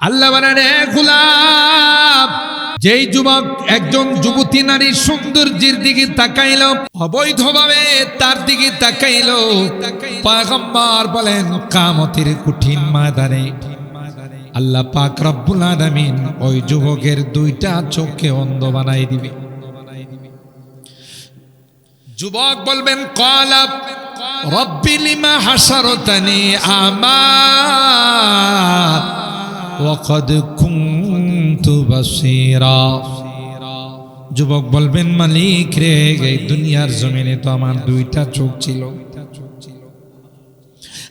আল্লাহ বলেন, এ গোলাম, যেই যুবক একজন যুবতী নারীর সৌন্দর্যের দিকে তাকাইল, অবৈধভাবে তার দিকে তাকাইল, পয়গম্বর বলেন কিয়ামতের কঠিন ময়দানে আল্লাহ পাক রব্বুল আলামিন ওই যুবকের দুইটা চোখকে অন্ধ বানাই দিবে। যুবক বলবেন, ক্বালা রব্বি লিমা হাশারতানি আমা ওয়া ক্বাদ কুনতু বাসীরা। যুবক বলবেন, মালিক রে, এই দুনিয়ার জমিনে তো আমার দুইটা চোখ ছিল,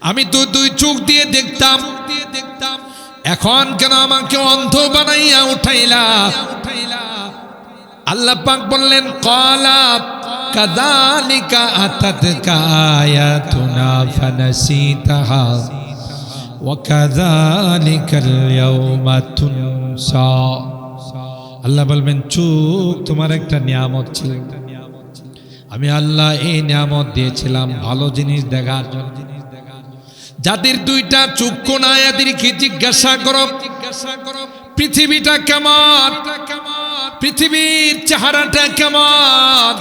আমি তো দুই চোখ দিয়ে দেখতাম, এখন কেন আমাকে অন্ধ বানাইয়া উঠাইলা? আল্লাহ পাক বললেন, ক্বালা কাযালিকা আতাতকা আয়াতুনা ফানাসিতাহা ওয়া কাযালিকাল ইয়াওমা তুনসা। আল্লাহ বলবেন, চোখ তোমার একটা নিয়ামত ছিল, আমি আল্লাহ এই নিয়ামত দিয়েছিলাম ভালো জিনিস দেখার জন্য। যাদের দুইটা চক্ষু নাই এদেরকে জিজ্ঞাসা করো পৃথিবীটা কেমন, পৃথিবীর চেহারাটা কেমন।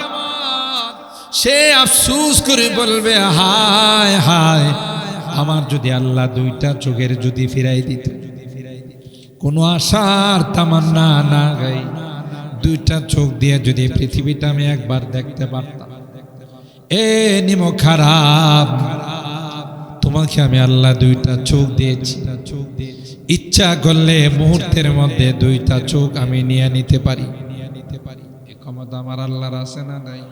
সে আফসোস করে বলবে, হায় হায়, আমার যদি আল্লাহ দুইটা চোখের যদি ফিরাই দিত, কোনো আশার তামান্না না গাই, দুইটা চোখ দিয়ে যদি পৃথিবীটা আমি একবার দেখতে পারতাম। এ নিম খারাপ, তোমাকে আমি আল্লাহ দুইটা চোখ দিয়েছি, ইচ্ছা করলে মুহূর্তের মধ্যে দুইটা চোখ আমি নিয়ে নিতে পারি। এ ক্ষমতা আমার আল্লাহর আছে না নাই?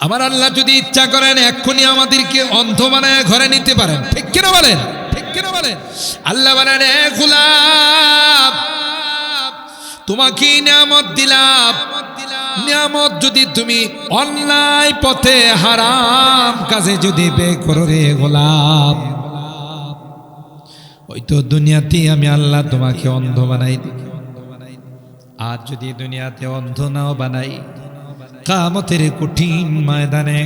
আমার আল্লাহ যদি ইচ্ছা করেন এক্ষুনি আমাদেরকে অন্ধ বানায় ঘরে নিতে পারেন। ঠিক কিনা বলেন? ঠিক কিনা বলেন? আল্লাহ বলেন, এ গোলাম, তোমাকে নিয়ামত দিলাম, নিয়ামত যদি তুমি অন্যায় পথে হারাম কাজে যদি ব্যয় করো রে গোলাম, ওই তো দুনিয়াতেই আমি আল্লাহ তোমাকে অন্ধ বানাই দিই। আর যদি দুনিয়াতে অন্ধ নাও বানাই, কিয়ামতের কঠিন ময়দানে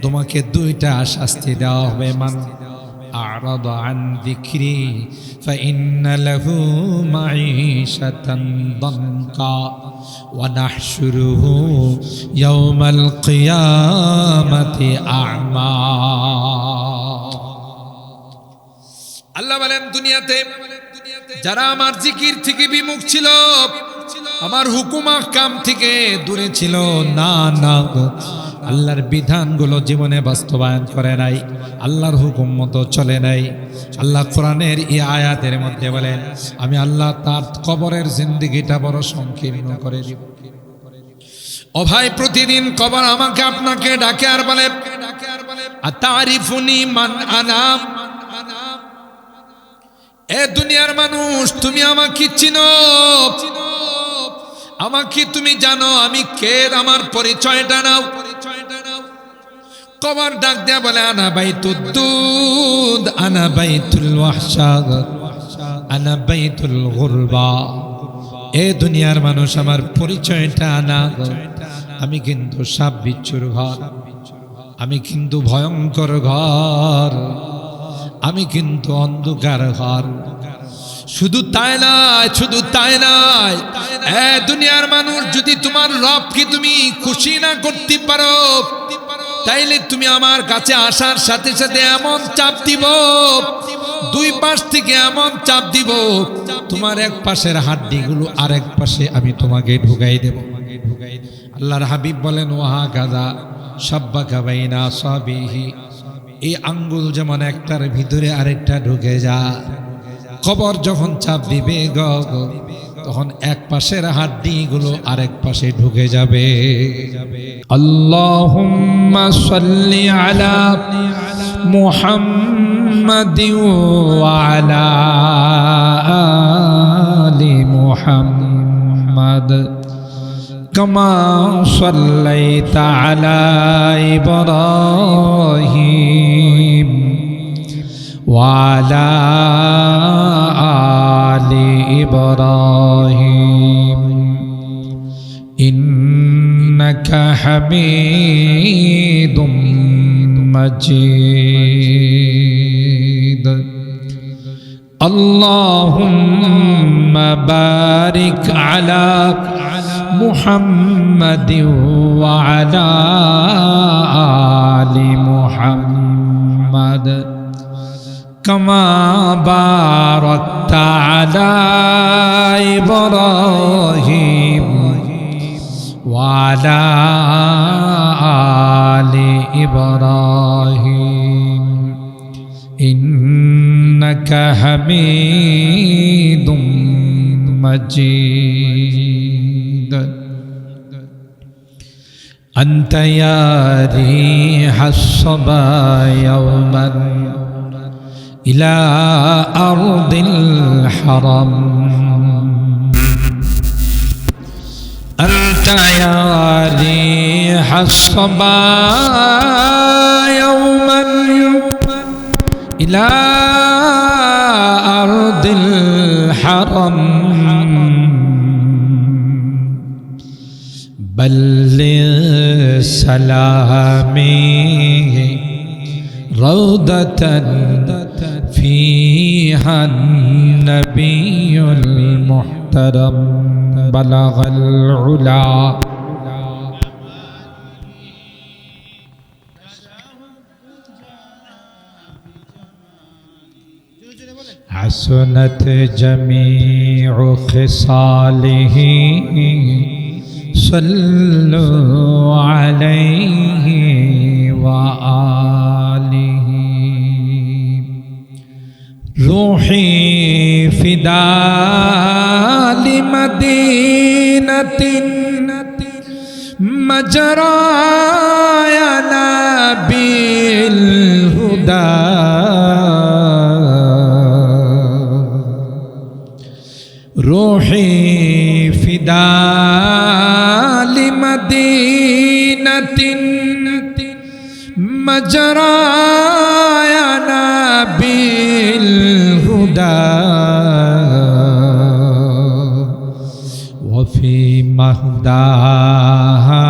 তোমাকে দুইটা শাস্তি দেওয়া হবে। মান আ'রাদা আন যিকরি ফাইন্না লাহু মাঈশাতান দানকা ওয়া নাহশুরুহু ইয়াওমাল কিয়ামাতি আ'মা। আল্লাহ বলেন, দুনিয়াতে যারা আমার জিকির থেকে বিমুখ ছিল, আমার হুকুম আহকাম থেকে দূরে ছিল, না না আল্লাহর বিধানগুলো জীবনে বাস্তবায়ন করে নাই, আল্লাহর হুকুম মতো চলে নাই, আল্লাহ কোরআনের এই আয়াতের মধ্যে বলেন, আমি আল্লাহ তার কবরের জিন্দেগিটা বড় সংকীর্ণ করে দিব। ও ভাই, প্রতিদিন কবর আমাকে আপনাকে ডাকে আর বলে, আতারিফুনি মান আনা। এ দুনিয়ার মানুষ, তুমি আমাকে চিনো, আমাকে তুমি জানো আমি কে, আমার পরিচয়টা নাও। কবর ডাক দেয়া বলে, আনা বাইতুদ দুদ, আনা বাইতুল ওয়াহশা, আনা বাইতুল গুরবা। এ দুনিয়ার মানুষ, আমার পরিচয়টা না, আমি কিন্তু সাপ বিচ্ছুর ঘর, আমি কিন্তু ভয়ঙ্কর ঘর, আমি কিন্তু অন্ধকার ঘর। শুধু তাই নয়, শুধু তাই নয়, এ দুনিয়ার মানুষ, যদি তোমার রবকে তুমি খুশি না করতে পারো, তাইলে তুমি আমার কাছে আসার সাথে সাথে এমন চাপ দিব, দুই পাশ থেকে এমন চাপ দিব, তোমার এক পাশের হাড্ডিগুলো আরেক পাশে আমি তোমাকে ঢুকাই দেব। আল্লাহর হাবিব বলেন, ওয়াহা গাদা সাব্বাকা বাইনা সাবিহি, এই আঙ্গুল যেমন একটার ভিতরে আরেকটা ঢুকে যা, কবর যখন চাপ দিবে তখন এক পাশের হাড্ডিগুলো আরেক পাশে ঢুকে যাবে। আল্লাহুম্মা সাল্লি আলা মুহাম্মাদিন ওয়া আলা আলি মুহাম্মাদ কামা সাল্লাইতা আলা ইব্রাহিম ওয়া আলা আলি ইব্রাহিম ইন্নাকা اللهم بارك على محمد وعلى آل محمد كما باركت على إبراهيم وعلى آل إبراهيم إنك حميد مجيد أنت يا ريح الصبا يوما إلى أرض الحرم أنت يا ريح الصبا يوما إلى أرض الحرم بلغ سلامي روضة فيها النبي المحترم بلغ العلا حسنت جميع خصاله صلوا عليه وآله روحي فداء لمدينة مجراي نبي الهدى روحي فداء لمدينة مجراي نبي الهدى وفي مهداها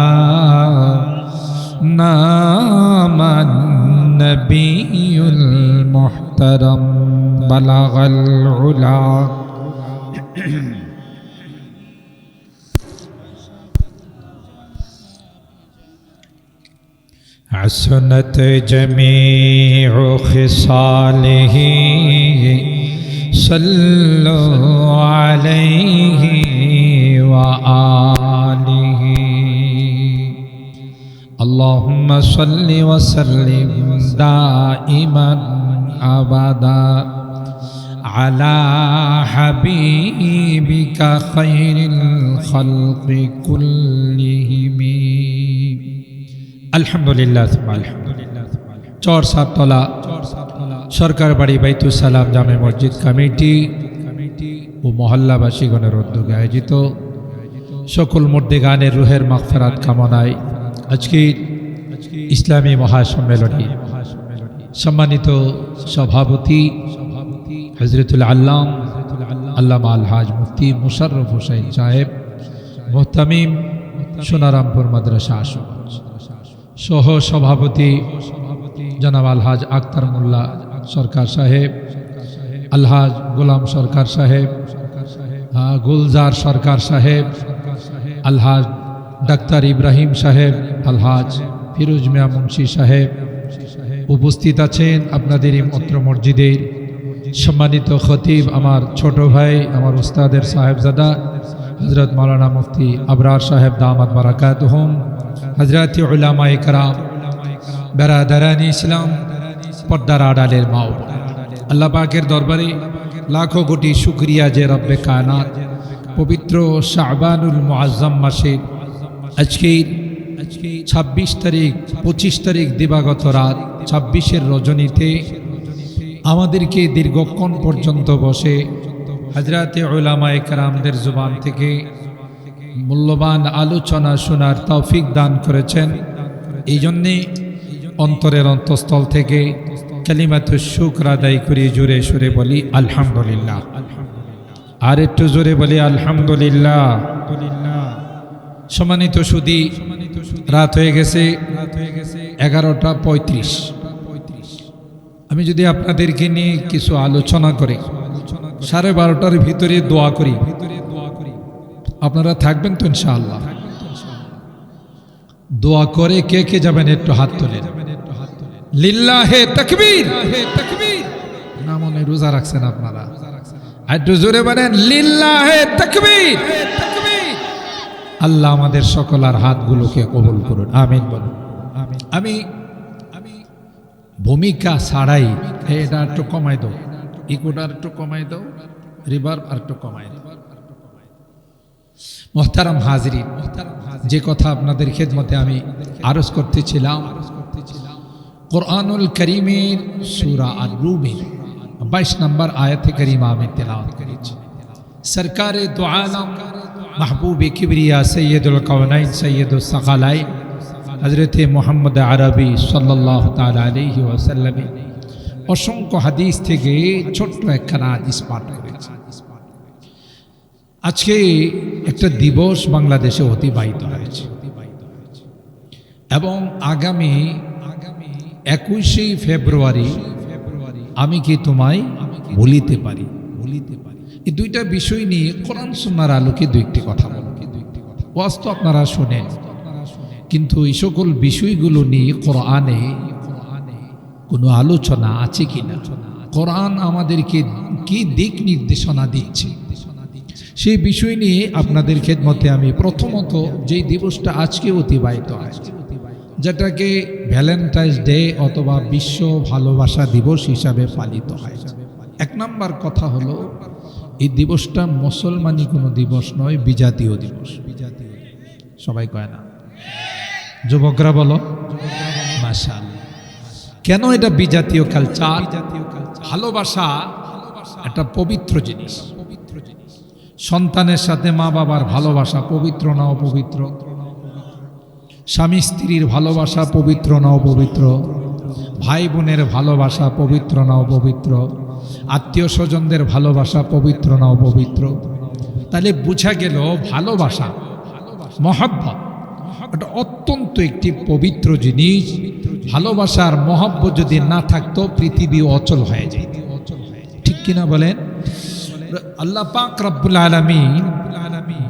نام النبي المحترم بلغ العلا حسنت جميع خصاله صلوا عليه وآله اللهم صل وسلم دائما أبدا على حبيبك خير الخلق كلهم আলহামদুলিল্লাহ চর সাততলা সরকার বাড়ি বাইতুল সালাম জামে মসজিদ কমিটি ও মহল্লাবাসীগণের উদ্যোগে আয়োজিত সকল মুর্দেগানের রুহের মাগফিরাত কামনায় আজকে ইসলামী মহাসম্মেলনী সম্মানিত সভাপতি হযরতুল আল্লামা আলহাজ মুফতি মুশাররফ হোসেন সাহেব মুহতামিম সোনারামপুর মাদ্রাসা সহ সভাপতি জনাব আলহাজ আক্তার মোল্লা সরকার সাহেব, আলহাজ গোলাম সরকার সাহেব, গুলজার সরকার সাহেব, আলহাজ ডাক্তার ইব্রাহিম সাহেব, আলহাজ ফিরোজ মিয়া মুন্সি সাহেব উপস্থিত আছেন। আপনাদের এই অত্র মসজিদের সম্মানিত খতিব আমার ছোট ভাই, আমার উস্তাদের সাহেবজাদা হযরত মাওলানা মুফতি আবরার সাহেব দামাত বারাকাতুহুম, হযরত উলামায়ে কেরাম, বেরাদারানি ইসলাম, পর্দার আড়ালের মা ও বোন, আল্লাহ পাকের দরবারে লাখো কোটি শুকরিয়া যে রব্বে কায়নাত পবিত্র শাবানুল মুআজ্জম মাসে আজকে 26 তারিখ 25 তারিখ দিবাগত রাত 26-এর রজনীতে আমাদেরকে দীর্ঘক্ষণ পর্যন্ত বসে হযরত উলামায়ে কেরামদের জবান থেকে মূল্যবান আলোচনা শোনার তৌফিক দান করেছেন। এই জন্যে অন্তরের অন্তঃস্থল থেকে কালিমাতুশ শুকর আদায় করে জোরে সুরে বলি আলহামদুলিল্লাহ। আর একটু জোরে বলি আলহামদুলিল্লাহ। সম্মানিত সুধী, রাত হয়ে গেছে 11টা 35। আমি যদি আপনাদেরকে নিয়ে কিছু আলোচনা করি, 12:30টার ভিতরে দোয়া করি। আপনারা থাকবেন তো ইনশাআল্লাহ? দোয়া করে কে কে যাবেন একটু হাত তোলেন। লিল্লাহে তাকবীর। না মনে রোজা রাখছেন আপনারা, একটু জোরে বলেন লিল্লাহে তাকবীর। আল্লাহ আমাদের সকলের হাতগুলোকে কবুল করুন, আমিন বলুন। আমি ভূমিকা ছাড়াই এটা একটু কমাই দাও, ইকোটা একটু কমাই দাও, রিভার্ব আর একটু কমাই দাও। মোহতারাম হাজরিন, যে কথা আপনাদের খেদমতে আমি আরজ করতেছিলাম, কোরআনুল কারীমের সূরা আর-রুমের 22 নম্বর আয়াতে কারিমা আমি তেলাওয়াত করেছি। সরকারে দু আলম মাহবুবে কিবরিয়া সৈয়দুল কাওনাইন সৈয়দুস সাকালাইন হযরত মুহাম্মদ আরবি সাল্লাল্লাহু তাআলা আলাইহি ওয়াসাল্লাম অসংখ্য হাদিস থেকে ছোট্ট একখানা হাদিস পাঠ করেছে। আজকে একটা দিবস বাংলাদেশে অতিবাহিত হয়েছে এবং আগামী 21শে ফেব্রুয়ারি আমি কি তোমায় ভুলিতে পারি, এই দুইটা বিষয় নিয়ে কোরআন সুন্নাহর আলোকে দুইটি কথা বলব। ওয়াজ তো আপনারা শুনেন, কিন্তু এই সকল বিষয়গুলো নিয়ে কোরআনে কোনো আলোচনা আছে কিনা, কোরআন আমাদেরকে কি দিক নির্দেশনা দিচ্ছে, সেই বিষয় নিয়ে আপনাদের খেদমতে আমি প্রথমত যেই দিবসটা আজকে অতিবাহিত হয়, যেটাকে ভ্যালেন্টাইন্স ডে অথবা বিশ্ব ভালোবাসা দিবস হিসাবে পালিত হয়। 1 নম্বর কথা হলো, এই দিবসটা মুসলমানি কোনো দিবস নয়, বিজাতীয় দিবস। সবাই কয় না? যুবকরা বলো মাশাআল্লাহ। কেন এটা বিজাতীয় কালচার? ভালোবাসা একটা পবিত্র জিনিস। সন্তানের সাথে মা বাবার ভালোবাসা পবিত্র না অপবিত্র? স্বামী স্ত্রীর ভালোবাসা পবিত্র না অপবিত্র? ভাই বোনের ভালোবাসা পবিত্র না অপবিত্র? আত্মীয় স্বজনদের ভালোবাসা পবিত্র না অপবিত্র? তাহলে বোঝা গেল ভালোবাসা, মহব্বত এটা অত্যন্ত একটি পবিত্র জিনিস। ভালোবাসার মহব্বত যদি না থাকতো পৃথিবী অচল হয়ে যেত, ঠিক কিনা বলেন? আল্লাহ পাক রব্বুল আলামিন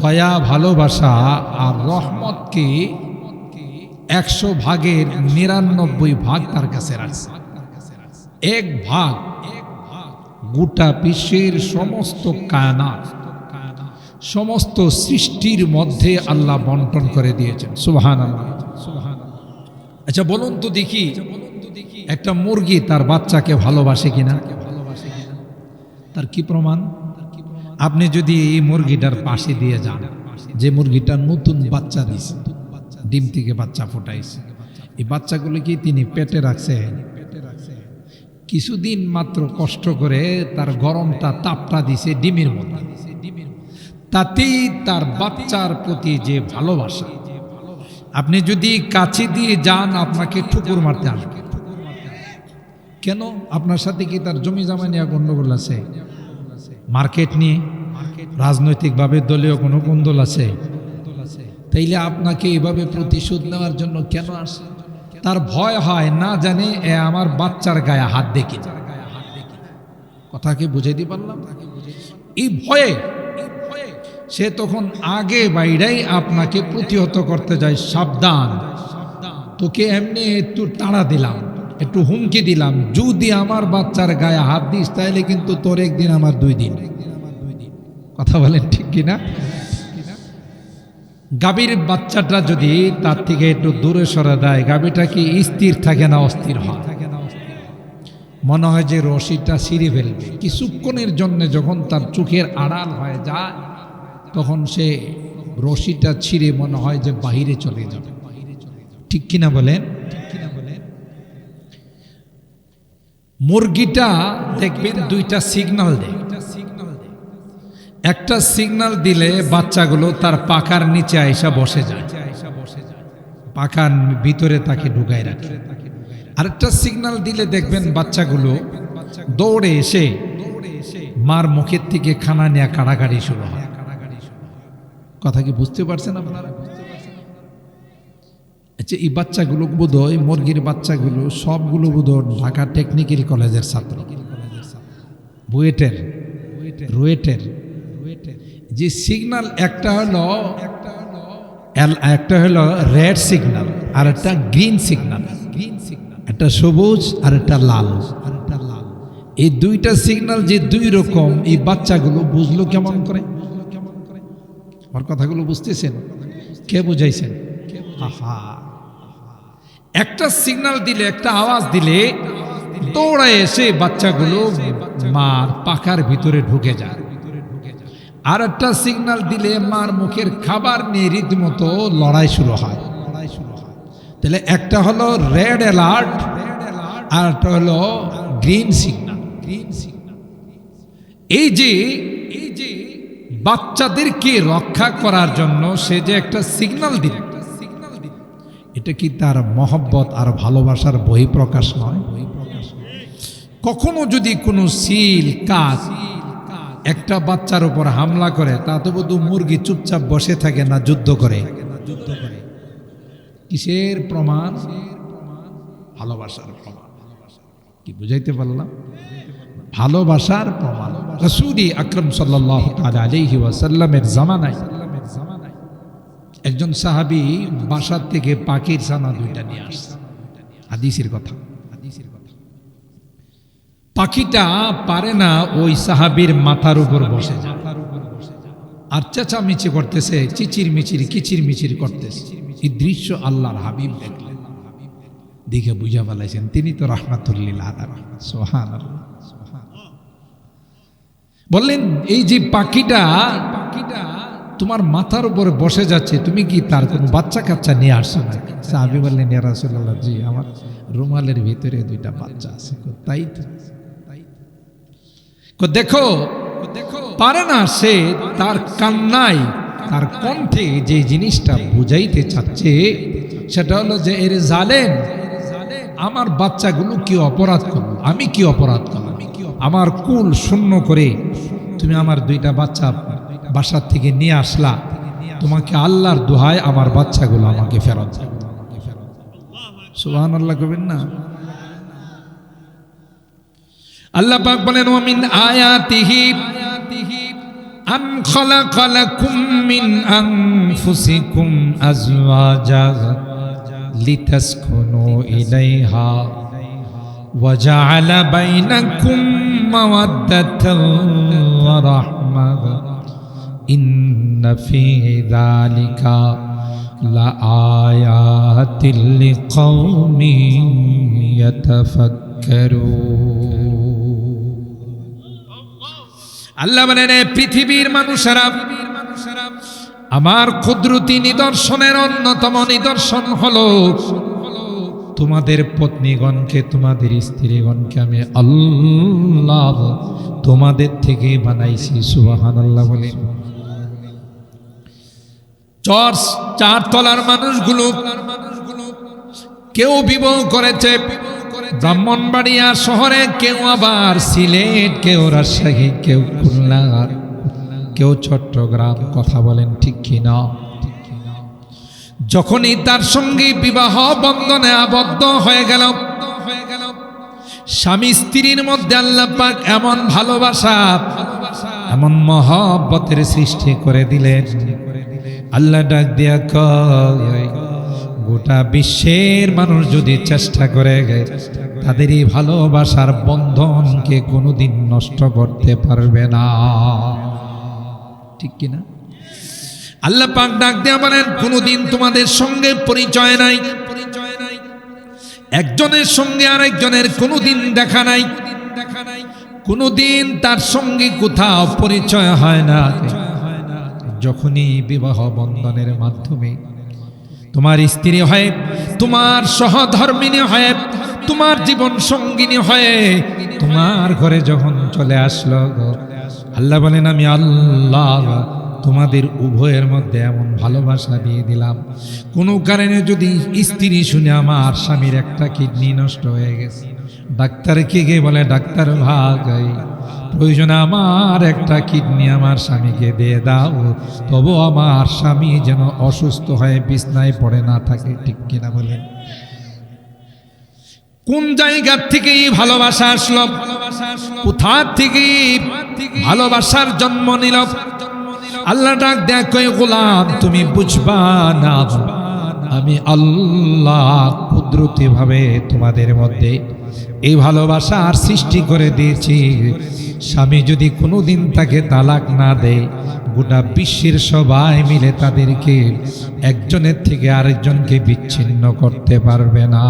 দয়া, ভালোবাসা আর রহমতকে 100 ভাগের 99 ভাগ তার কাছে রাখছে। 1 ভাগ গোটা বিশ্বের সমস্ত কায়নাত, সমস্ত সৃষ্টির মধ্যে আল্লাহ বন্টন করে দিয়েছেন। সুবহানাল্লাহ। আচ্ছা বলুন তো দেখি, একটা মুরগি তার বাচ্চাকে ভালোবাসে কিনা? তার কি প্রমাণ? আপনি যদি এই মুরগিটার পাশে দিয়ে যান, যে মুরগিটা নতুন বাচ্চা দিছে, ডিম থেকে বাচ্চা ফোটাইছে, এই বাচ্চাগুলো কি তিনি পেটে রাখছেন? কিছুদিন মাত্র কষ্ট করে তার গরমটা তাপটা দিছে ডিমের মধ্যে, তাতেই তার বাচ্চার প্রতি যে ভালোবাসা। আপনি যদি কাছে দিয়ে যান, আপনাকে ঠুকুর মারতে আসবে। কেন? আপনার সাথে কি তার জমি জমা নিয়ে গন্ডগোল আছে? মার্কেট নিয়ে, রাজনৈতিকভাবে দলীয় কোনো কোন্দল আছে? তাইলে আপনাকে এভাবে প্রতিশোধ নেওয়ার জন্য কেন আসে? তার ভয় হয়, না জানে এ আমার বাচ্চার গায়ে হাত দেখি। কথা কি বুঝে দি পারলাম? এই ভয়ে সে তখন আগে বাইরেই আপনাকে প্রতিহত করতে যায়। সাবধান, তোকে এমনি একটু তাড়া দিলাম, একটু হুমকি দিলাম, যদি আমার বাচ্চার গায়ে হাত দিস তাহলে কিন্তু তোর 1 দিন আমার 2 দিন। কথা বলেন ঠিক কিনা? গাভীর বাচ্চাটা যদি তার থেকে একটু দূরে সরে দেয়, গাভীটা কি স্থির থাকে না অস্থির হয়? মনে হয় যে রশিটা ছিঁড়ে ফেলবে। কিছুক্ষণের জন্য যখন তার চোখের আড়াল হয়ে যায়, তখন সে রশিটা ছিঁড়ে মনে হয় যে বাহিরে চলে যাবে। ঠিক কিনা বলেন? মুরগিটা দেখবেন 2টা সিগন্যাল দেয়। একটা সিগন্যাল দিলে বাচ্চাগুলো তার পাখার নিচে আইসা বসে যায়, পাখার ভিতরে তাকে ঢুকায় রাখে। আরেকটা সিগন্যাল দিলে দেখবেন বাচ্চাগুলো দৌড়ে এসে মার মুখের থেকে খানা নেয়া কাড়াকাড়ি শুরু হয়। কথা কি বুঝতে পারছেন আপনারা? আচ্ছা, এই বাচ্চাগুলো বোধহয়, মুরগির বাচ্চাগুলো সবগুলো বোধহয় ঢাকা টেকনিক্যাল কলেজের ছাত্র, বুয়েটের। রুয়েটের যে সিগন্যাল একটা হলো রেড সিগন্যাল আর একটা গ্রিন সিগন্যাল, একটা সবুজ আর একটা লাল। এই দুইটা সিগন্যাল যে দুই রকম, এই বাচ্চাগুলো বুঝলো কেমন করে? আমার কথাগুলো বুঝতেছেন? কে বুঝাইছেন? একটা সিগন্যাল দিলে, একটা আওয়াজ দিলে দৌড়ায় এসে বাচ্চাগুলো মার পাখার ভিতরে ঢুকে যায়। আর একটা সিগন্যাল দিলে মার মুখের খাবার নিয়ে রীতিমতো লড়াই শুরু হয়। তাহলে একটা হলো রেড অ্যালার্ট আর একটা হলো গ্রিন সিগন্যাল। এই যে বাচ্চাদেরকে রক্ষা করার জন্য সে যে একটা সিগন্যাল দিল, এটা কি তার মহব্বত আর ভালোবাসার বহিঃপ্রকাশ নয়? কখনো যদি কোনো সিল কাক একটা বাচ্চার উপর হামলা করে, তা তো বোধ মুরগি চুপচাপ বসে থাকে না, যুদ্ধ করে। কিসের প্রমাণ? ভালোবাসার প্রমাণ। কি বুঝাইতে পারলাম? ভালোবাসার প্রমাণ। রাসূল আকরাম সাল্লাল্লাহু তাআলা আলাইহি ওয়াসাল্লামের জামানায় একজন সাহাবী বাসার থেকে পাখির ছানা দুইটা নিয়ে আসছে। হাদিসের কথা। পাখিটা পারে না ওই সাহাবীর মাথার উপর বসে যায়, আর চেঁচামেচি করতেছে, কিচিরমিচির করতেছে। এই দৃশ্য আল্লাহর হাবিব দেখলেন, দেখে বুঝা ফেলাইছেন তিনি তো রাহমাতুল লিল আলামিন। সুবহানাল্লাহ। বললেন, এই যে পাখিটা তোমার মাথার উপরে বসে যাচ্ছে, তুমি কি তার কোনো বাচ্চা কাচ্চা নিয়ে আসছো না? সাহাবী বললেন, ইয়া রাসূলুল্লাহ, জি আমার রুমালের ভিতরে দুইটা বাচ্চা আছে। তাই তো? দেখো পারে না সে, তার কান্নায়, তার কণ্ঠে যে জিনিসটা বুঝাইতে চাচ্ছে সেটা হলো যে এর জালেম, আমার বাচ্চাগুলো কি অপরাধ করলো, আমি কি অপরাধ করলাম? আমার কুল শূন্য করে তুমি আমার দুইটা বাচ্চা বাসার থেকে নিয়ে আসলা, তোমাকে আল্লাহর দোহায় আমার বাচ্চাগুলো আমাকে ফেরত দাও। সুবহানাল্লাহ কবেন না? আল্লাহ পাক বলেন, ওয়া মিন আয়াতিহি আন খালাকা লাকুম মিন আনফুসিকুম আজওয়াজা লিতাসকুনু ইলাইহা ওয়া জাআলা বাইনাকুম মাওয়াদ্দাতান ওয়া রাহমাহ ইন্না ফী যালিকা লাআয়াতিল লিকাওমিন ইয়াতাফাক্কারুন। আল্লাহ বলেন, পৃথিবীর মানুষেরা, আমার কুদরতি নিদর্শনের অন্যতম নিদর্শন হলো তোমাদের পত্নীগণকে, তোমাদের স্ত্রীগণকে আমি আল্লাহ তোমাদের থেকে বানাইছি। সুবহানাল্লাহ বলেন। চার তলার মানুষগুলো কেউ বিবাহ করেছে ব্রাহ্মণবাড়িয়া শহরে, কেউ আবার সিলেট, কেউ রাজশাহী, কেউ খুলনা, কেউ চট্টগ্রাম। কথা বলেন ঠিক কিনা? যখনই তার সঙ্গে বিবাহ বন্ধনে আবদ্ধ হয়ে গেল, স্বামী স্ত্রীর মধ্যে আল্লাহ পাক এমন ভালোবাসা, এমন মহব্বতের সৃষ্টি করে দিলেন। আল্লাহ ডাক দিয়া কয়, গোটা বিশ্বের মানুষ যদি চেষ্টা করে তাদের এই ভালোবাসার বন্ধনকে কোনোদিন নষ্ট করতে পারবে না। ঠিক কিনা? আল্লাহ পাক ডাক দিয়া বলেন, কোনোদিন তোমাদের সঙ্গে পরিচয় নাই, একজনের সঙ্গে আরেকজনের কোনোদিন দেখা নাই, কোনোদিন তার সঙ্গে কোথাও পরিচয় হয় না। যখনই বিবাহ বন্ধনের মাধ্যমে তোমার স্ত্রী হয়ে, তোমার সহধর্মিনী হয়ে, তোমার জীবন সঙ্গিনী হয়ে তোমার ঘরে যখন চলে আসলো, আল্লাহ বলেন আমি আল্লাহ তোমাদের উভয়ের মধ্যে এমন ভালোবাসা দিয়ে দিলাম, কোনো কারণে যদি স্ত্রী শুনে আমার স্বামীর একটা কিডনি নষ্ট হয়ে গেছে, ডাক্তারকে গিয়ে বলে, ডাক্তার ভাই প্রয়োজনে আমার একটা কিডনি আমার স্বামীকে দিয়ে দাও, তবু আমার স্বামী যেন অসুস্থ হয়ে বিছনায় পড়ে না থাকে। ঠিক কিনা বলেন? কোন জায়গা থেকে এই ভালোবাসা আসলো, কোথা থেকে ভালোবাসার জন্ম নিল? আল্লাহ ডাক দেয়, কই গোলাম তুমি বুঝবা না, আমি আল্লাহ কুদরতি ভাবে তোমাদের মধ্যে এই ভালোবাসার সৃষ্টি করে দিয়েছি। স্বামী যদি কোনোদিন তাকে তালাক না দেয়, গোটা বিশ্বের সবাই মিলে তাদেরকে একজনের থেকে আরেকজনকে বিচ্ছিন্ন করতে পারবে না।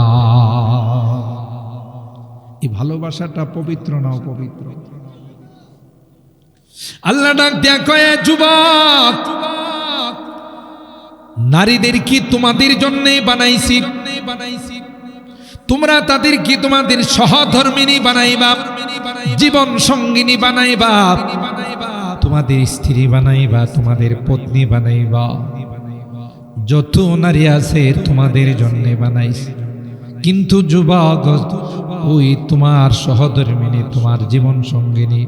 এই ভালোবাসাটা পবিত্র না অপবিত্র? আল্লাহ ডাক দেয়া কয়, যুবক নারীদের কি তোমাদের জন্য বানাইছি, তোমরা তাদের কি তোমাদের সহধর্মিনী বানাইবা, জীবন সঙ্গিনী বানাইবা, তোমাদের স্ত্রী বানাইবা, তোমাদের পত্নী বানাইবা। যত নারী আছে তোমাদের জন্য বানাইছি, কিন্তু যুবক ওই তোমার সহধর্মিনী, তোমার জীবন সঙ্গিনী,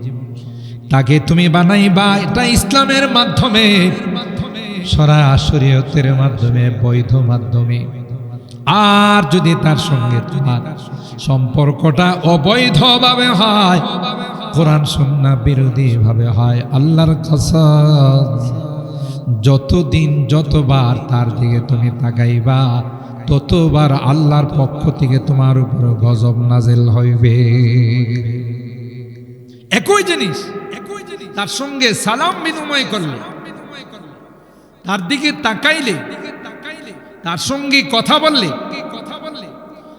তাকে তুমি বানাইবা এটা ইসলামের মাধ্যমে, শরীয়তের মাধ্যমে, বৈধ মাধ্যমে। আর যদি তার সঙ্গে তোমার সম্পর্কটা অবৈধভাবে হয়, কোরআন সুন্নাহ বিরোধী ভাবে হয়, আল্লাহর কসম যতদিন যতবার তার দিকে তুমি তাকাইবা, ততবার আল্লাহর পক্ষ থেকে তোমার উপর গজব নাজিল হইবে। একই জিনিস তার সঙ্গে সালাম বিনিময় করলে, তার দিকে তাকাইলে, তার সঙ্গে কথা বললে,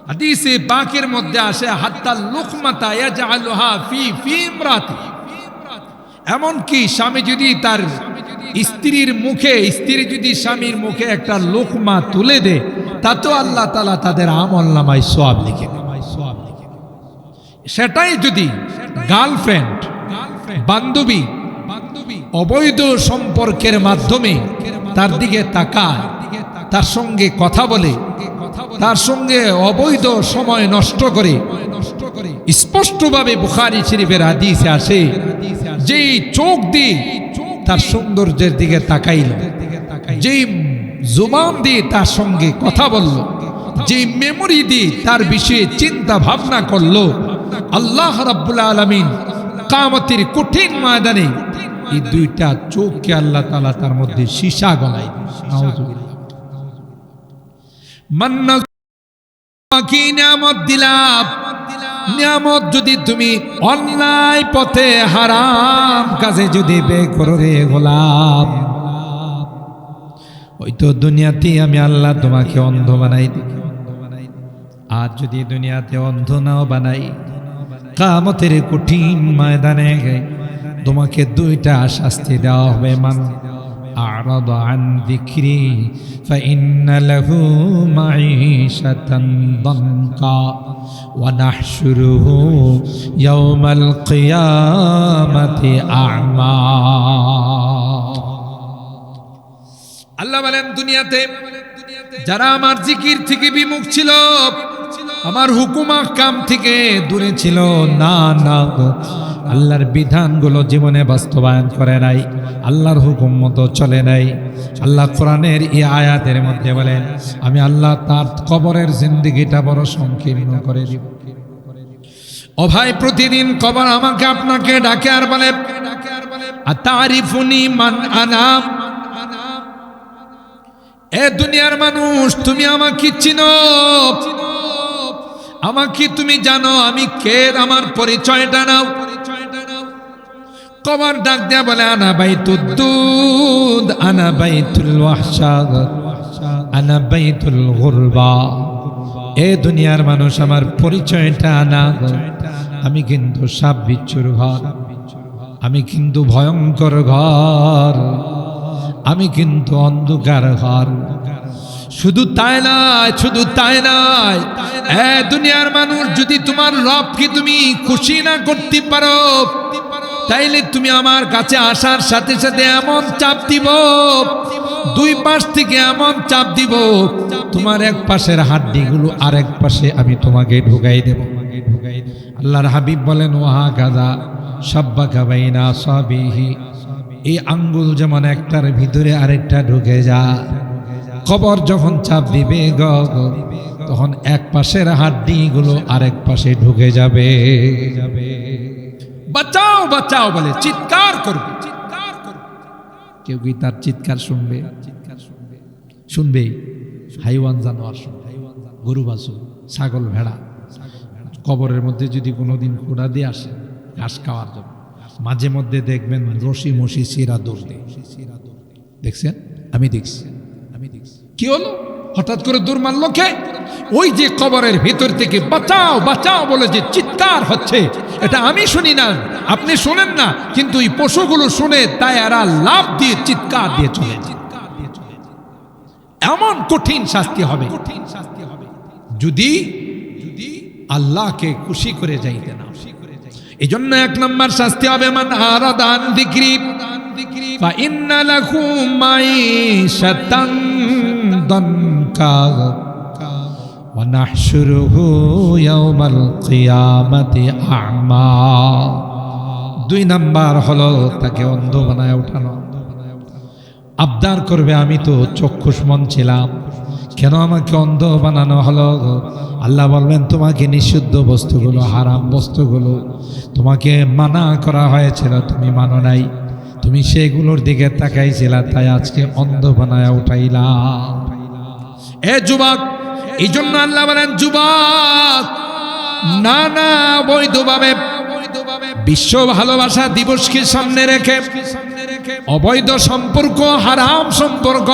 হাদিসে পাকের মধ্যে আসে হাত্তা লুকমাতা ইয়াজআলুহা ফি ইমরাতি, এমন কি স্বামী যদি তার স্ত্রীর মুখে, স্ত্রী যদি স্বামীর মুখে একটা লুকমা তুলে দেয়, তাতেও আল্লাহ তাআলা তাদের আমলনামায় সওয়াব লিখে দেন। সেটাই যদি গার্লফ্রেন্ড, বান্ধবী অবৈধ সম্পর্কের মাধ্যমে তার দিকে তাকায়, তার সঙ্গে কথা বলে, তার সঙ্গে অবৈধ সময় নষ্ট করে, স্পষ্টভাবে বুখারী শরীফের হাদিসে আসে, যেই চোখ দিয়ে তার সৌন্দর্যের দিকে তাকাইল, যেই জুবান দিয়ে তার সঙ্গে কথা বলল, যে মেমোরি দিয়ে তার বিষয়ে চিন্তা ভাবনা করলো, আল্লাহ রাব্বুল আলামিন কিয়ামতের কঠিন ময়দানে এই দুইটা চোখকে আল্লাহ তাআলা তার মধ্যে সীসা গলায় নাউজুবিল্লাহ। মান্না কি নিয়ামত দিলাম, নিয়ামত যদি তুমি অন্যায় পথে হারাম কাজে যদি ব্যয় করো রে গোলাম, ওই তো দুনিয়াতে আমি আল্লাহ তোমাকে অন্ধ বানাই দিই। আর যদি দুনিয়াতে অন্ধ নাও বানাই, কিয়ামতের কঠিন ময়দানে তোমাকে দুইটা শাস্তি দেওয়া হবে। মান আ'রাদা আন যিকরি ফাইন্না লাহু মাঈশাতান দানকা ওয়া নাহশুরুহু ইয়াওমাল কিয়ামাতি আ'মা। আল্লাহ বলেন, দুনিয়াতে যারা আমার জিকির থেকে বিমুখ ছিল, আমার হুকুম আহকাম থেকে দূরে ছিল, না না আল্লাহর বিধানগুলো জীবনে বাস্তবায়ন করে নাই, আল্লাহর হুকুম মতো চলে নাই, আল্লাহ কোরআনের এই আয়াতের মধ্যে বলেন, আমি আল্লাহ তার কবরের জিন্দেগিটা বড় সংকীর্ণ করে দিব। ও ভাই, প্রতিদিন কবর আমাকে আপনাকে ডাকে আর বলে, আতারিফুনি মান আনা, এ দুনিয়ার মানুষ তুমি আমাকে চিনো, আমাকে তুমি জানো আমি কে, আমার পরিচয়টা নাও। কবর ডাক দেয়া বলে, আনা বাইতুদ দুদ, আনা বাইতুল ওয়াহশা, আনা বাইতুল গুরবা। এ দুনিয়ার মানুষ আমার পরিচয়টা না, আমি কিন্তু সাপ বিচ্ছুর ঘর, আমি কিন্তু ভয়ঙ্কর ঘর, আমি কিন্তু অন্ধকার ঘর। শুধু তাই নয়, শুধু তাই নয়, এ দুনিয়ার মানুষ, যদি তোমার রবকে তুমি খুশি না করতে পারো, তাইলে তুমি আমার কাছে আসার সাথে সাথে এমন চাপ দিব, দুই পাশ থেকে এমন চাপ দিব, তোমার এক পাশের হাড্ডিগুলো আরেক পাশে আমি তোমাকে ঢুকাই দেব। আল্লাহর হাবিব বলেন, ওয়াহা গাদা সাব্বাকা বাইনা সাবিহি, এই আঙ্গুল যেমন একটার ভিতরে আরেকটা ঢুকে যা, কবর যখন চাপ দিবে তখন এক পাশের হাড্ডিগুলো আরেক পাশে ঢুকে যাবে। বাঁচাও বাঁচাও বলে চিৎকার করবে। কেউ কি তার চিৎকার শুনবে? শুনবে? হাইওয়ান জানোয়ার শুনবে, গরু বাছুর, ছাগল, ভেড়া কবরের মধ্যে যদি কোনোদিন কুড়া দিয়ে আসে ঘাস খাওয়ার জন্য, মাঝে মধ্যে দেখবেন রশি মশি শিরা দৌড় দেয়। দেখছেন? আমি দেখছি। কি হলো? হঠাৎ করে দৌড় মারলো কে? ওই যে কবরের ভিতর থেকে বাঁচাও বাঁচাও বলে যে চিৎকার হচ্ছে, এটা আমি শুনি না, আপনি শোনেন না, কিন্তু এই পশুগুলো শুনে তাই এরা লাফ দিয়ে চিৎকার দিয়ে চলে। এমন কঠিন শাস্তি হবে যদি আল্লাহকে খুশি করে যাইতে না। এই জন্য 1 নম্বর শাস্তি হবে মান আরাদা আন যিকরি ফা ইন্না লাহু মাঈশাতান দানকা ওয়া নাহশুরুহু ইয়াওমাল কিয়ামাতি আ'মা। 2 নাম্বার হলো তাকে অন্ধ বানায় ওঠানো। আবদার করবে আমি তো চক্ষুষ্মান ছিলাম, কেন আমাকে অন্ধ বানানো হলো? আল্লাহ বলবেন তোমাকে নিষিদ্ধ বস্তুগুলো, হারাম বস্তুগুলো তোমাকে মানা করা হয়েছিল, তুমি মানো নাই, তুমি সেগুলোর দিকে তাকাইছিলা, তাই আজকে অন্ধ বানায় উঠাইলাম। এ যুবক, এই জন্য আল্লাহ বলেন যুবক না না বৈধভাবে বিশ্ব ভালোবাসা দিবসকে সামনে রেখে অবৈধ সম্পর্ক, হারাম সম্পর্ক,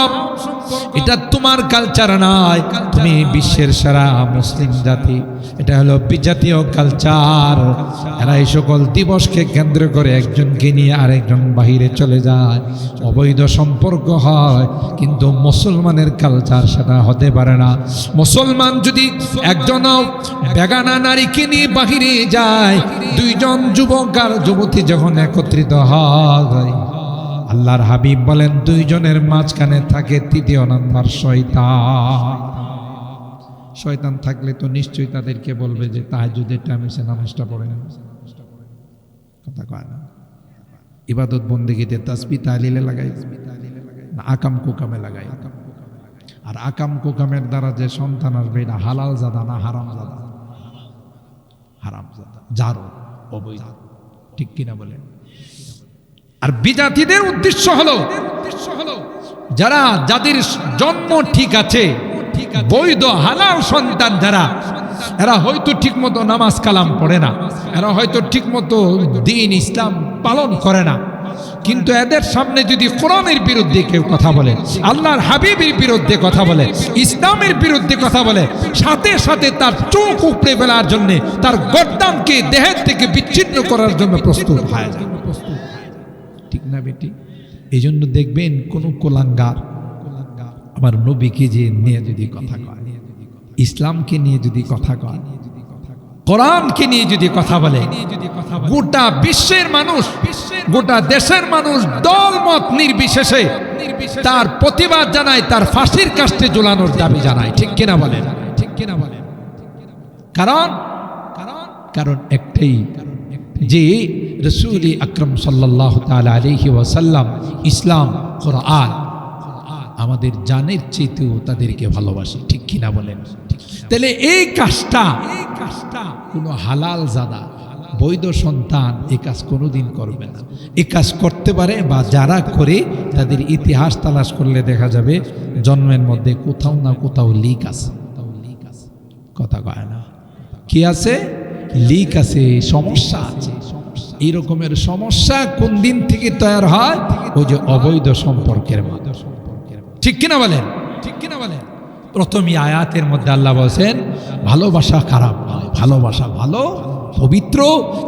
এটা তোমার কালচার নয়। তুমি বিশ্বের সেরা মুসলিম জাতি, এটা হলো বিজাতীয় কালচার। এরা এই সকল দিবসকে কেন্দ্র করে একজনকে নিয়ে আরেকজন বাহিরে চলে যায়, অবৈধ সম্পর্ক হয়। কিন্তু মুসলমানের কালচার সেটা হতে পারে না। মুসলমান যদি একজন বেগানা নারীকে নিয়ে বাহিরে যায়, 2 জন যুবক আর যুবতী যখন একত্রিত হয়, আল্লাহর হাবিব বলেন 2 জনের মাঝখানে থাকে 3য় নাম্বার শয়তান। শয়তান থাকলে তো নিশ্চয়ই তাদেরকে বলবে যে তাহাজ্জুদের টাইমে নামাজটা পড়ে না, কথা কয় না, ইবাদত বন্দেগীতে তাসবিহ তাহলিলে লাগাই না আকাম কুকামে লাগাই। আর আকাম কুকামের দ্বারা যে সন্তান আসবে এটা হালাল জাদা না হারাম জাদা? হারাম জাদা, জারো, অবৈধ। ঠিক কিনা বলেন? আর বিজাতিদের উদ্দেশ্য হলো যাদের জন্ম ঠিক আছে, বৈধ হালাল সন্তান যারা, এরা হয়তো ঠিক মতো নামাজ কালাম পড়ে না, এরা হয়তো ঠিক মতো দ্বীন ইসলাম পালন করে না, কিন্তু এদের সামনে যদি কোরআনের বিরুদ্ধে কেউ কথা বলে, আল্লাহর হাবিবের বিরুদ্ধে কথা বলে, ইসলামের বিরুদ্ধে কথা বলে, সাথে সাথে তার চোখ উপড়ে ফেলার জন্য, তার গর্দানকে দেহের থেকে বিচ্ছিন্ন করার জন্য প্রস্তুত হয়ে যায়। ঠিক না বেটি? এই জন্য দেখবেন কোন কোলাঙ্গার আমার নবীকে যে নিয়ে যদি কথা কয়, ইসলামকে নিয়ে যদি কথা কয়, কোরআনকে নিয়ে যদি কথা বলে, গোটা বিশ্বের মানুষ, গোটা দেশের মানুষ দলমত নির্বিশেষে তার প্রতিবাদ জানায়, তার ফাঁসির কাস্টে ঝুলানোর দাবি জানায়। ঠিক কিনা বলেন? ঠিক কিনা বলেন? কারণ একটাই, যে রাসূল আকরাম সাল্লাল্লাহু তাআলা আলাইহি ওয়াসাল্লাম, ইসলাম, কোরআন আমাদের জানের চেয়েও তাদেরকে ভালোবাসে। ঠিক কিনা বলেন? তাহলে এই কাজটা কোনো হালাল জাদা, বৈধ সন্তান এই কাজ কোনোদিন করবে না। এই কাজ করতে পারে, বা যারা করে তাদের ইতিহাস তালাশ করলে দেখা যাবে জন্মের মধ্যে কোথাও না কোথাও লিক আছে। কথা কয় না? কি আছে? লিক আছে, সমস্যা আছে। এই রকমের সমস্যা কোন দিন থেকে তৈরি হয়? ওই যে অবৈধ সম্পর্কের মধ্যে। ঠিক কিনা বলেন? ঠিক কিনা বলেন? প্রথমই আয়াতের মধ্যে আল্লাহ বলছেন ভালোবাসা খারাপ নয়, ভালোবাসা ভালো, পবিত্র,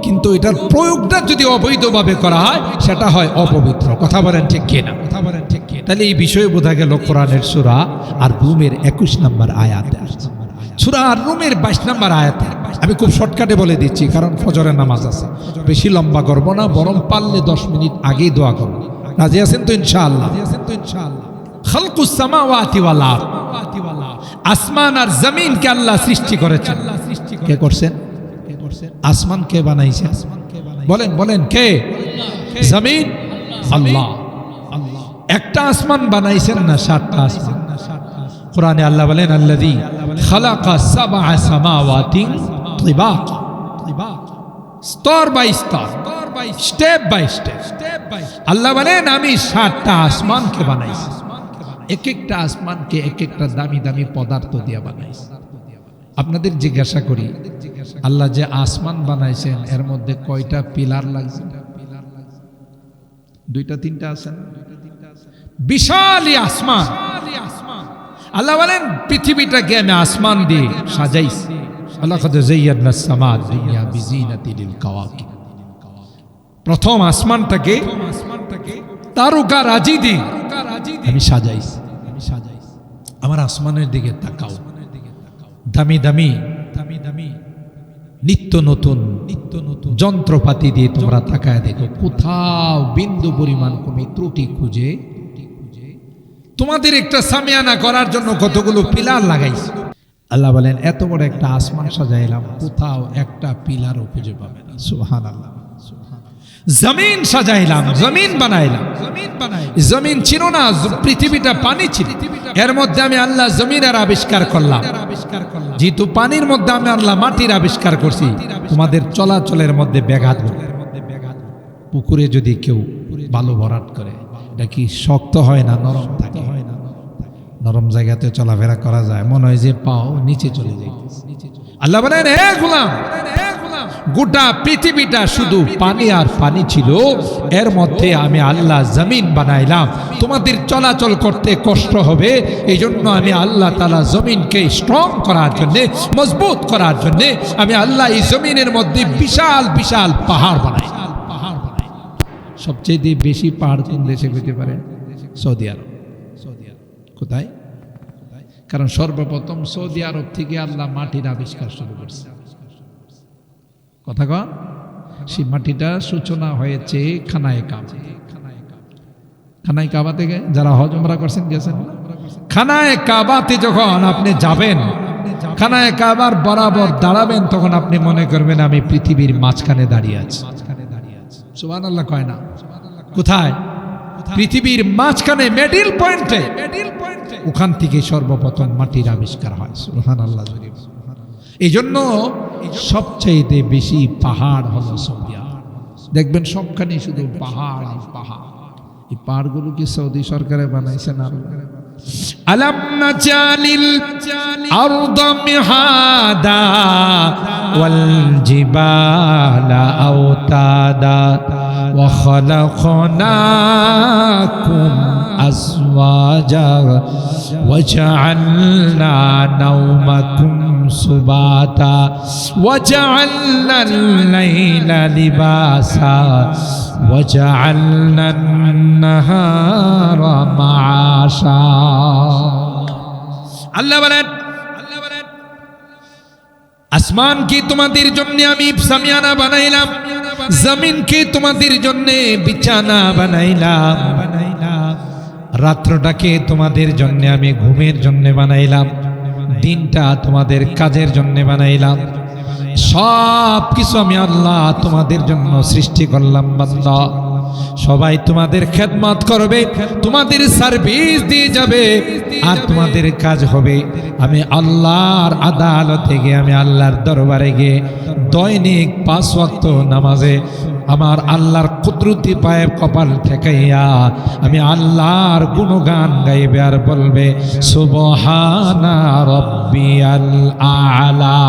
কিন্তু এটার প্রয়োগটা যদি অবৈধভাবে করা হয় সেটা হয় অপবিত্র। কথা বলেন ঠিক কিনা? কথা বলেন ঠিক কিনা? তাহলে এই বিষয়ে বোঝা গেল কোরআনের সূরা আর রুমের 21 নম্বর আয়াতে আসছে, সূরা আর রুমের 22 নম্বর আয়াতে। আমি খুব শর্টকাটে বলে দিচ্ছি, কারণ ফজরের নামাজ আছে, বেশি লম্বা করব না, বরং পারলে 10 মিনিট আগেই দোয়া করব। রাজি আছেন তো ইনশাআল্লাহ? খালকুস সামাওয়াতি ওয়াল আরদ, আসমান আর জমিনকে আল্লাহ সৃষ্টি করেছেন। কে করছেন? আসমান কে বানাইছেন? বলেন বলেন, কে? জমিন আল্লাহ। একটা আসমান বানাইছেন না 7টা আসমান? কোরআনে আল্লাহ বলেন আল্লাযী খালাকা সাবআ সামাওয়াতিন তিবাকা, স্তর বাই স্তর, স্টেপ বাই স্টেপ। আল্লাহ বলেন আমি 7টা আসমানকে বানাইছি, এক একটা আসমানকে এক একটা দামি দামি পদার্থ দিয়ে বানাইছি। আপনাদের জিজ্ঞাসা করি, আল্লাহ যে আসমান বানাইছেন এর মধ্যে কয়টা পিলার লাগছে? 2টা 3টা আছে না? বিশাল আসমান। আল্লাহ বলেন পৃথিবীটাকে আমি আসমান দিয়ে সাজাইছি। ওয়ালাকাদ যায়্যানা আস-সামাআ দুনিয়া বিজিনাতিল কাওয়াকিব। প্রথম আসমানটাকে তারকা রাজি দিয়ে আমি সাজাইছি। আমার আসমানের দিকে তাকাও, দামি দামি নিত্য নতুন যন্ত্রপাতি দিয়ে তোমরা তাকায় দেখো, কোথাও বিন্দু পরিমাণ কোনো ত্রুটি খুঁজে তোমাদের একটা সামিয়ানা করার জন্য কতগুলো পিলার লাগাইছে। আল্লাহ বলেন এত বড় একটা আসমান সাজাইলাম, কোথাও একটা পিলারও খুঁজে পাবে না। সুবহানাল্লাহ। জমিন সাজাইলাম, জমিন বানাইলাম, জমিন ছিল না, পৃথিবীটা পানি ছিল, এর মধ্যে আমি আল্লাহ জমিনের আবিষ্কার করলাম। যেহেতু পানির মধ্যে আমি আল্লাহ মাটির আবিষ্কার করছি, তোমাদের চলাচলের মধ্যে ব্যাঘাত ঘটে। পুকুরে যদি কেউ বালু ভরাট করে, এটা কি শক্ত হয় না নরম থাকে? নরম জায়গাতে চলাফেরা করা যায়, মনে হয় যে পাও নিচে চলে যায়। আল্লাহ বলেন হে গোলাম, গোটা পৃথিবীটা শুধু পানি আর পানি ছিল, এর মধ্যে আমি আল্লাহ জমিন বানাইলাম। তোমাদের চলাচল করতে কষ্ট হবে, এই জন্য আমি আল্লাহ তাআলা জমিনকে স্ট্রং করার জন্য, মজবুত করার জন্য আমি আল্লাহ এই জমিনের মধ্যে বিশাল বিশাল পাহাড় বানাই। সবচেয়ে বেশি পাহাড় কোন দেশে হতে পারে? সৌদি আরব। কোথায়? কারণ সর্বপ্রথম সৌদি আরব থেকে আল্লাহ মাটির আবিষ্কার শুরু করছে। কথা কন, সেই মাটিটা সূচনা হয়েছে খানায়ে কাবা। খানায়ে কাবা থেকে যারা হজ উমরা করছেন গেছেন, খানায়ে কাবাতে যখন আপনি যাবেন, খানায়ে কাবার বরাবর দাঁড়াবেন, তখন আপনি মনে করবেন আমি পৃথিবীর মাঝখানে দাঁড়িয়ে আছি। সুবহানাল্লাহ কয় না? কোথায়? পৃথিবীর মাঝখানে, মিডল পয়েন্টে। ওখান থেকে সর্বপ্রথম মাটির আবিষ্কার হয়। সুবহানাল্লাহ। এই জন্য সবচাইতে বেশি পাহাড় হলো সৌদি আরব। দেখবেন সবখানে শুধু পাহাড় পাহাড়। এই পাহাড়গুলো কি সৌদি সরকারে বানাইছে না? আলাম নাজালিল আরদা মিহাদা ওয়াল জিবালা আওতাদা ওয়া খালাকনাকুম আজওয়াজা ওয়া জাআলনা নাওমাকুম সুবাতা ওয়া জাআলনাল লাইলা লিবাসা ওয়া জাআলনান নাহারা মাআশা। আল্লাহ বলেন আসমানকে তোমাদের জন্য আমি সামিয়ানা বানাইলাম, জমিনকে তোমাদের জন্য বিছানা বানাইলাম, রাত্রটাকে তোমাদের জন্য আমি ঘুমের জন্য বানাইলাম, দিনটা তোমাদের কাজের জন্য বানাইলাম। সব কিছু আমি আল্লাহ তোমাদের জন্য সৃষ্টি করলাম। বান্দা সবাই তোমাদের খেদমত করবে, তোমাদের সার্ভিস দিয়ে যাবে, আর তোমাদের কাজ হবে আমি আল্লাহর আদালতে গিয়ে, আমি আল্লাহর দরবারে গিয়ে দৈনিক 5 ওয়াক্ত নামাজে আমার আল্লাহর কুদরতি পায়ে কপাল ঠেকাইয়া আমি আল্লাহর গুণগান গাইবে আর বলবে সুবহানা রাব্বিয়াল আ'লা।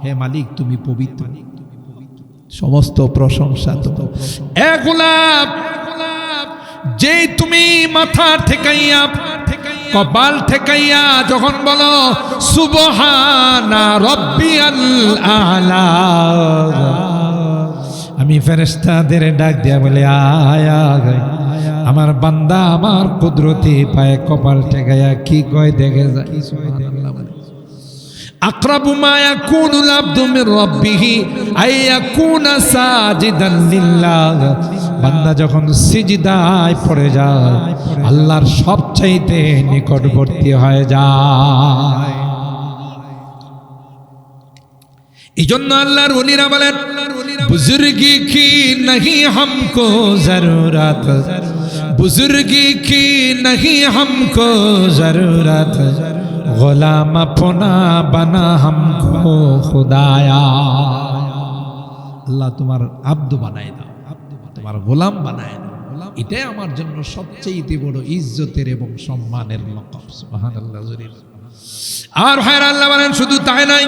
হে মালিক তুমি পবিত্র, সমস্ত প্রশংসা তোমার। এ গোলাম, যে তুমি মাথা ঠেকাইয়া কপাল ঠেকাইয়া যখন বলো সুবহানা রাব্বিয়াল আ'লা, আমি ফেরেশতাদের ডাক দিয়া বলে আয়া আমার বান্দা আমার কুদরতি পায়ে কপাল ঠেকাইয়া কি কয় দেখে যায়। সুবহানাল্লাহ। আকরাবু মা ইয়াকুনুল আবদু মির রাব্বিহি আইয়াকুনা সাজিদান লিল্লাহ। বান্দা যখন সিজদায় পড়ে যায় আল্লাহর সবচাইতে নিকটবর্তী হয়ে যায়। এই জন্য আল্লাহর ওলিরা বলেন বুজুর্গি কি নহি হামকো জরুরত, বুজুর্গি কি নহি হামকো জরুরত, গোলাম আপনা বানা হামকো খুদায়া। আল্লাহ তোমার আব্দু বানায় দাও, তোমার গোলাম বানায় দাও। এটাই আমার জন্য সবচেয়ে বড় ইজ্জতের এবং সম্মানের লকব। সুবহানাল্লাহ। আর ভাইরা আল্লাহ বলেন শুধু তাই নাই,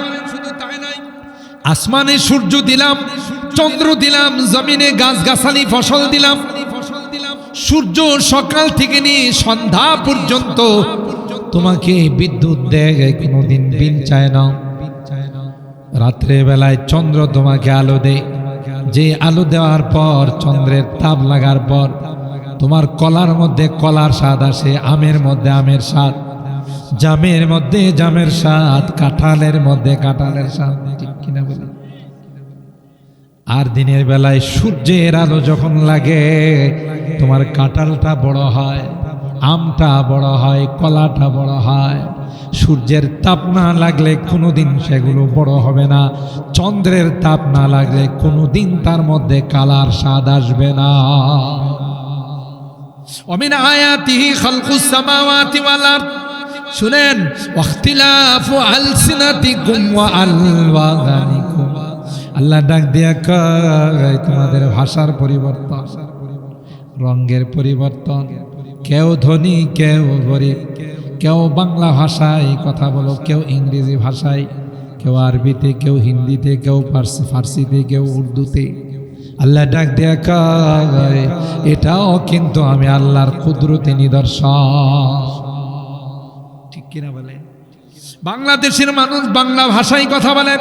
আসমানে সূর্য দিলাম, চন্দ্র দিলাম, জমিনে গাছগাছালি ফসল দিলাম। সূর্য সকাল থেকে নিয়ে সন্ধ্যা পর্যন্ত তোমাকে বিদ্যুৎ দেয়, কোনোদিন বিল চায় না। রাত্রে বেলায় চন্দ্র তোমাকে আলো দেয়, যে আলো দেওয়ার পর চন্দ্রের তাপ লাগার পর তোমার কলার মধ্যে কলার স্বাদ আসে, আমের মধ্যে আমের স্বাদ, জামের মধ্যে জামের স্বাদ, কাঁঠালের মধ্যে কাঁঠালের স্বাদ। ঠিক কিনা বলি? আর দিনের বেলায় সূর্যের আলো যখন লাগে তোমার কাঁঠালটা বড় হয়, আমটা বড় হয়, কলাটা বড় হয়। সূর্যের তাপ না লাগলে কোনোদিন সেগুলো বড় হবে না, চন্দ্রের তাপ না লাগলে কোনোদিন তার মধ্যে কালার স্বাদ আসবে না। ওমিন আয়াতিহি খালকুস সামাওয়াতি ওয়াল আরদ, শুনেন, ওয়াখতিলাফু আলসিনাতিকুম ওয়া আলওয়ানিকুম, আল্লাহ ডাক দিয়া কয় তোমাদের ভাষার পরিবর্তন, রঙের পরিবর্তন, কেউ ধনী কেউ গরিব, কেউ বাংলা ভাষায় কথা বলো, কেউ ইংরেজি ভাষায়, কেউ আরবিতে, কেউ হিন্দিতে, কেউ ফার্সিতে, কেউ উর্দুতে। আল্লাহ ডাক দেয়া কয় এটাও কিন্তু আমি আল্লাহর কুদরতে নিদর্শন। ঠিক কিনা বলে? বাংলাদেশের মানুষ বাংলা ভাষায় কথা বলেন,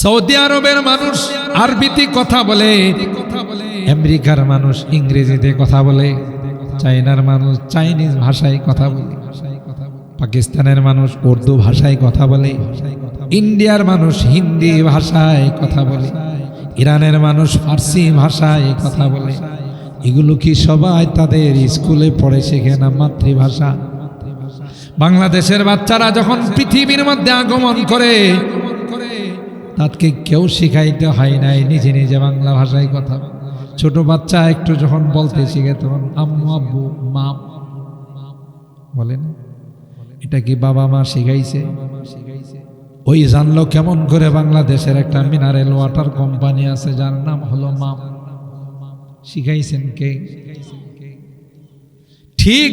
সৌদি আরবের মানুষ আরবিতে কথা বলে, আমেরিকার মানুষ ইংরেজিতে কথা বলে, চায়নার মানুষ চাইনিজ ভাষায় কথা বলে, পাকিস্তানের মানুষ উর্দু ভাষায় কথা বলে, ইন্ডিয়ার মানুষ হিন্দি ভাষায় কথা বলে, ইরানের মানুষ ফার্সি ভাষায় কথা বলে। এগুলো কি সবাই তাদের স্কুলে পড়ে শেখে না মাতৃভাষা? বাংলাদেশের বাচ্চারা যখন পৃথিবীর মধ্যে আগমন করে তাকে কেউ শিখাইতে হয় নাই, নিজে নিজে বাংলা ভাষায় কথা। ছোট বাচ্চা একটু যখন বলতে শিখে তখন আম্মু আব্বু মা বলেন, এটা কি বাবা মা শিখাইছে? ওই জানলো কেমন করে বাংলাদেশের একটা মিনারেল ওয়াটার কোম্পানি আছে যার নাম হলো মাম। শিখাইছেন কে? ঠিক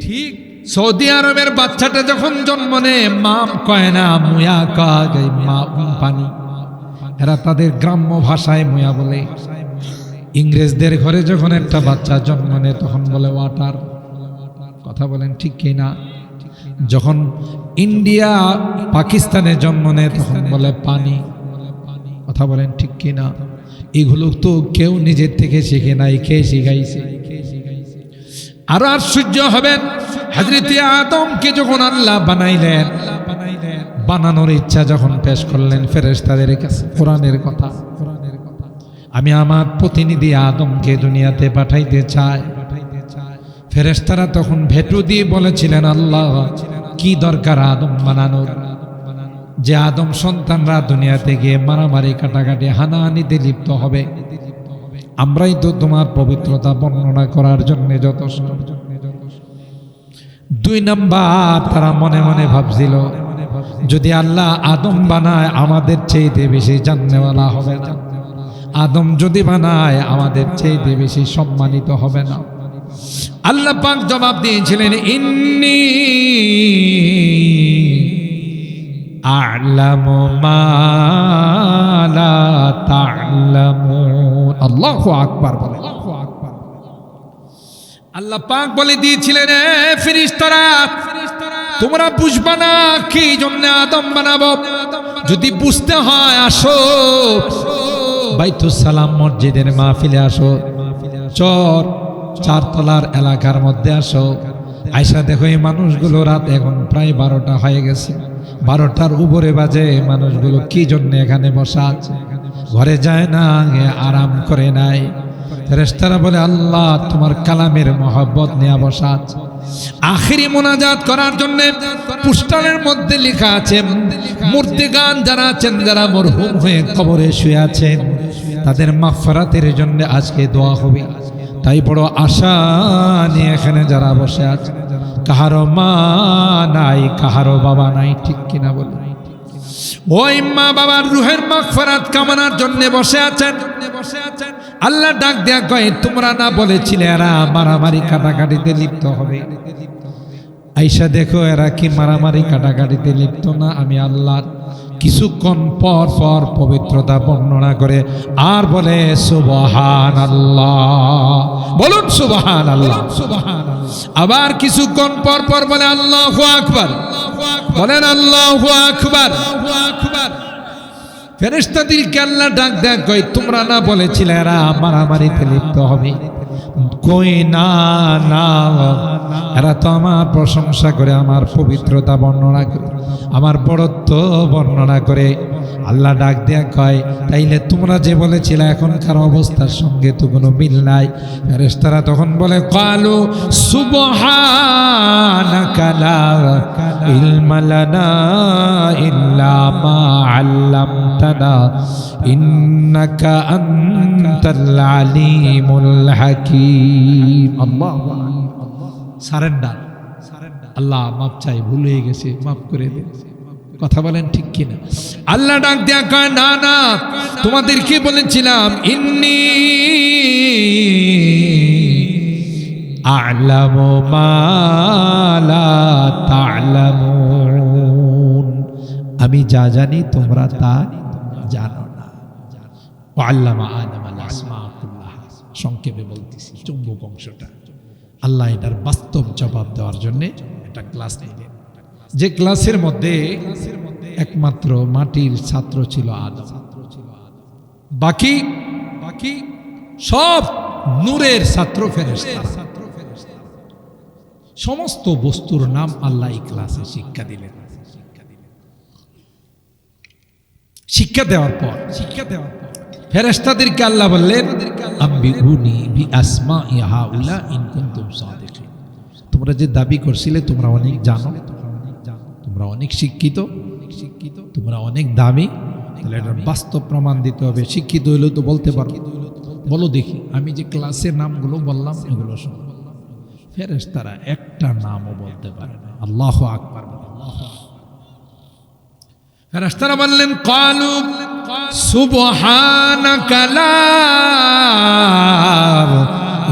ঠিক সৌদি আরবের বাচ্চাটা যখন জন্ম নেয় মাম কয় না, মুয়া কয়, মা পানি। এরা তাদের গ্রাম্য ভাষায় মুয়া বলে। ইংরেজদের ঘরে যখন একটা বাচ্চা জন্ম নেয় তখন বলে ওয়াটার। কথা বলেন ঠিক কিনা? যখন ইন্ডিয়া পাকিস্তানে জন্ম নেয় তখন বলে পানি। কথা বলেন ঠিক কিনা? এগুলো তো কেউ নিজের থেকে শিখে নাই, কে শিখাইছে? আরো আশ্চর্য হবেন, হযরত আদমকে যখন আল্লাহ বানাইলেন, বানানোর ইচ্ছা যখন পেশ করলেন ফেরেশতাদের কাছে, কোরআনের কথা, আমি আমার প্রতিনিধি আদমকে দুনিয়াতে পাঠাইতে চাই। ফেরেশতারা তখন ভেটু দিয়ে বলেছিলেন, আল্লাহ কি দরকার আদম বানানোর, যে আদম সন্তানরা দুনিয়াতে গিয়ে মারামারি কাটাকাটি হানাহানিতে লিপ্ত হবে, আমরাই তো তোমার পবিত্রতা বর্ণনা করার জন্য যথেষ্ট। 2 নাম্বার, তারা মনে মনে ভাবছিল যদি আল্লাহ আদম বানায় আমাদের চাইতে বেশি জাননেওয়ালা হবে না, আদম যদি বানায় আমাদের চাইতে বেশি সম্মানিত হবে না। আল্লাহ পাক জবাব দিয়েছিলেন, ইন্নী আ'লামু মা লা তা'লামুন। আল্লাহু আকবার বলে। আল্লাহ পাক বলে দিয়েছিলেন, এ ফেরেশতারা তোমরা বুঝবা না কি জন্য আদম বানাবো, যদি বুঝতে হয় আসো বাইতুস সালাম মসজিদের মাহফিলে আসো, চর 4 তলার এলাকার মধ্যে আসো। আয়সা দেখো এই মানুষগুলো রাত এখন প্রায় 12টা হয়ে গেছে, 12টার উপরে বাজে, মানুষগুলো কি জন্য এখানে বসা আছে? ঘরে যায় না, আরাম করে নাই। ফেরেশতারা বলে, আল্লাহ তোমার কালামের মহব্বত নিয়ে বসা আছে। আখিরি মোনাজাত করার জন্য পোস্টারের মধ্যে লেখা আছে, মুর্দেগান যারা আছেন, যারা মরহুম হয়ে কবরে শুয়ে আছেন, তাদের মাগফিরাতের জন্য আজকে দোয়া হবে। তাই বড় আশা নিয়ে এখানে যারা বসে আছে, কাহারো মা নাই, কাহারো বাবা নাই, ঠিক কিনা বলে? ওই মা বাবার রুহের মাগফিরাত কামনার জন্য বসে আছেন। আল্লাহ ডাক দেয়া কয়, তোমরা না বলেছিলে এরা মারামারি কাটাকাটিতে লিপ্ত হবে? আইসা দেখো এরা কি মারামারি কাটাকাটিতে লিপ্ত না। আমি আল্লাহ কিছুক্ষণ পর পর পবিত্রতা বর্ণনা করে আর বলে সুবহানাল্লাহ, বলুন সুবহানাল্লাহ। আবার কিছুক্ষণ পর পর বলে আল্লাহু আকবার, বলেন আল্লাহু আকবার। ফেরেশতাদেরকে আল্লাহ ডাক দেয়া কই, তোমরা না বলেছিলে এরা মারামারিতে লিপ্ত হবে? কই না না, এরা তো আমার প্রশংসা করে, আমার পবিত্রতা বর্ণনা করে, আমার বড়ত্ব বর্ণনা করে। আল্লাহ ডাক দেয়া কয়, তাইলে তোমরা যে বলেছিলে এখনকার অবস্থার সঙ্গে তো কোনো মিল নাই। ফেরেশতারা তখন বলে, ক্বালু সুবহানাকা লা ইলমা লানা ইল্লা মা আল্লামতানা ইন্নাকা আনতাল আলিমুল হাকীম। আল্লাহ সারেন্ডার, আল্লাহ মাপ চাই, ভুল হয়ে গেছে, মাফ করে দেন। কথা বলেন ঠিক কিনা? আল্লাহ ডাক দেয়া কয়, না না, তোমাদেরকে বলেছিলাম ইন্নী আ'লামু মা লা তা'লামুন, আমি যা জানি তোমরা তা জানো না। আল্লামা আদমাল আসমা কুল্লাহা, সংক্ষেপে বলতেছি চুম্বক অংশটা। আল্লাহ এটার বাস্তব জবাব দেওয়ার জন্য একটা ক্লাস নিলেন, যে ক্লাসের মধ্যে একমাত্র মাটির ছাত্র ছিল আদম, বাকি সব নূরের ছাত্র ফেরেশতা। সমস্ত বস্তুর নাম আল্লাহ এই ক্লাসে শিক্ষা দিলেন। শিক্ষা দেওয়ার পর ফেরেশতাদেরকে আল্লাহ বললেন, আম্বিউনি বিআসমাই হাউলা ইন কুনতুম সাদিকিন, তোমরা যে দাবি করছিলে তোমরা অনেক জানো, তোমরা অনেক শিক্ষিত, তোমরা অনেক দামি, তাহলে এটার বাস্তব প্রমাণ দিতে হবে। শিক্ষিত হইলেও তো বলতে পারো, বলো দেখি আমি যে ক্লাসের নামগুলো বললাম এগুলো শোনো। ফেরেশতারা একটা নামও বলতে পারে না। আল্লাহু আকবার। ফেরেশতারা বললেন, ক্বালু সুবহানাকা লা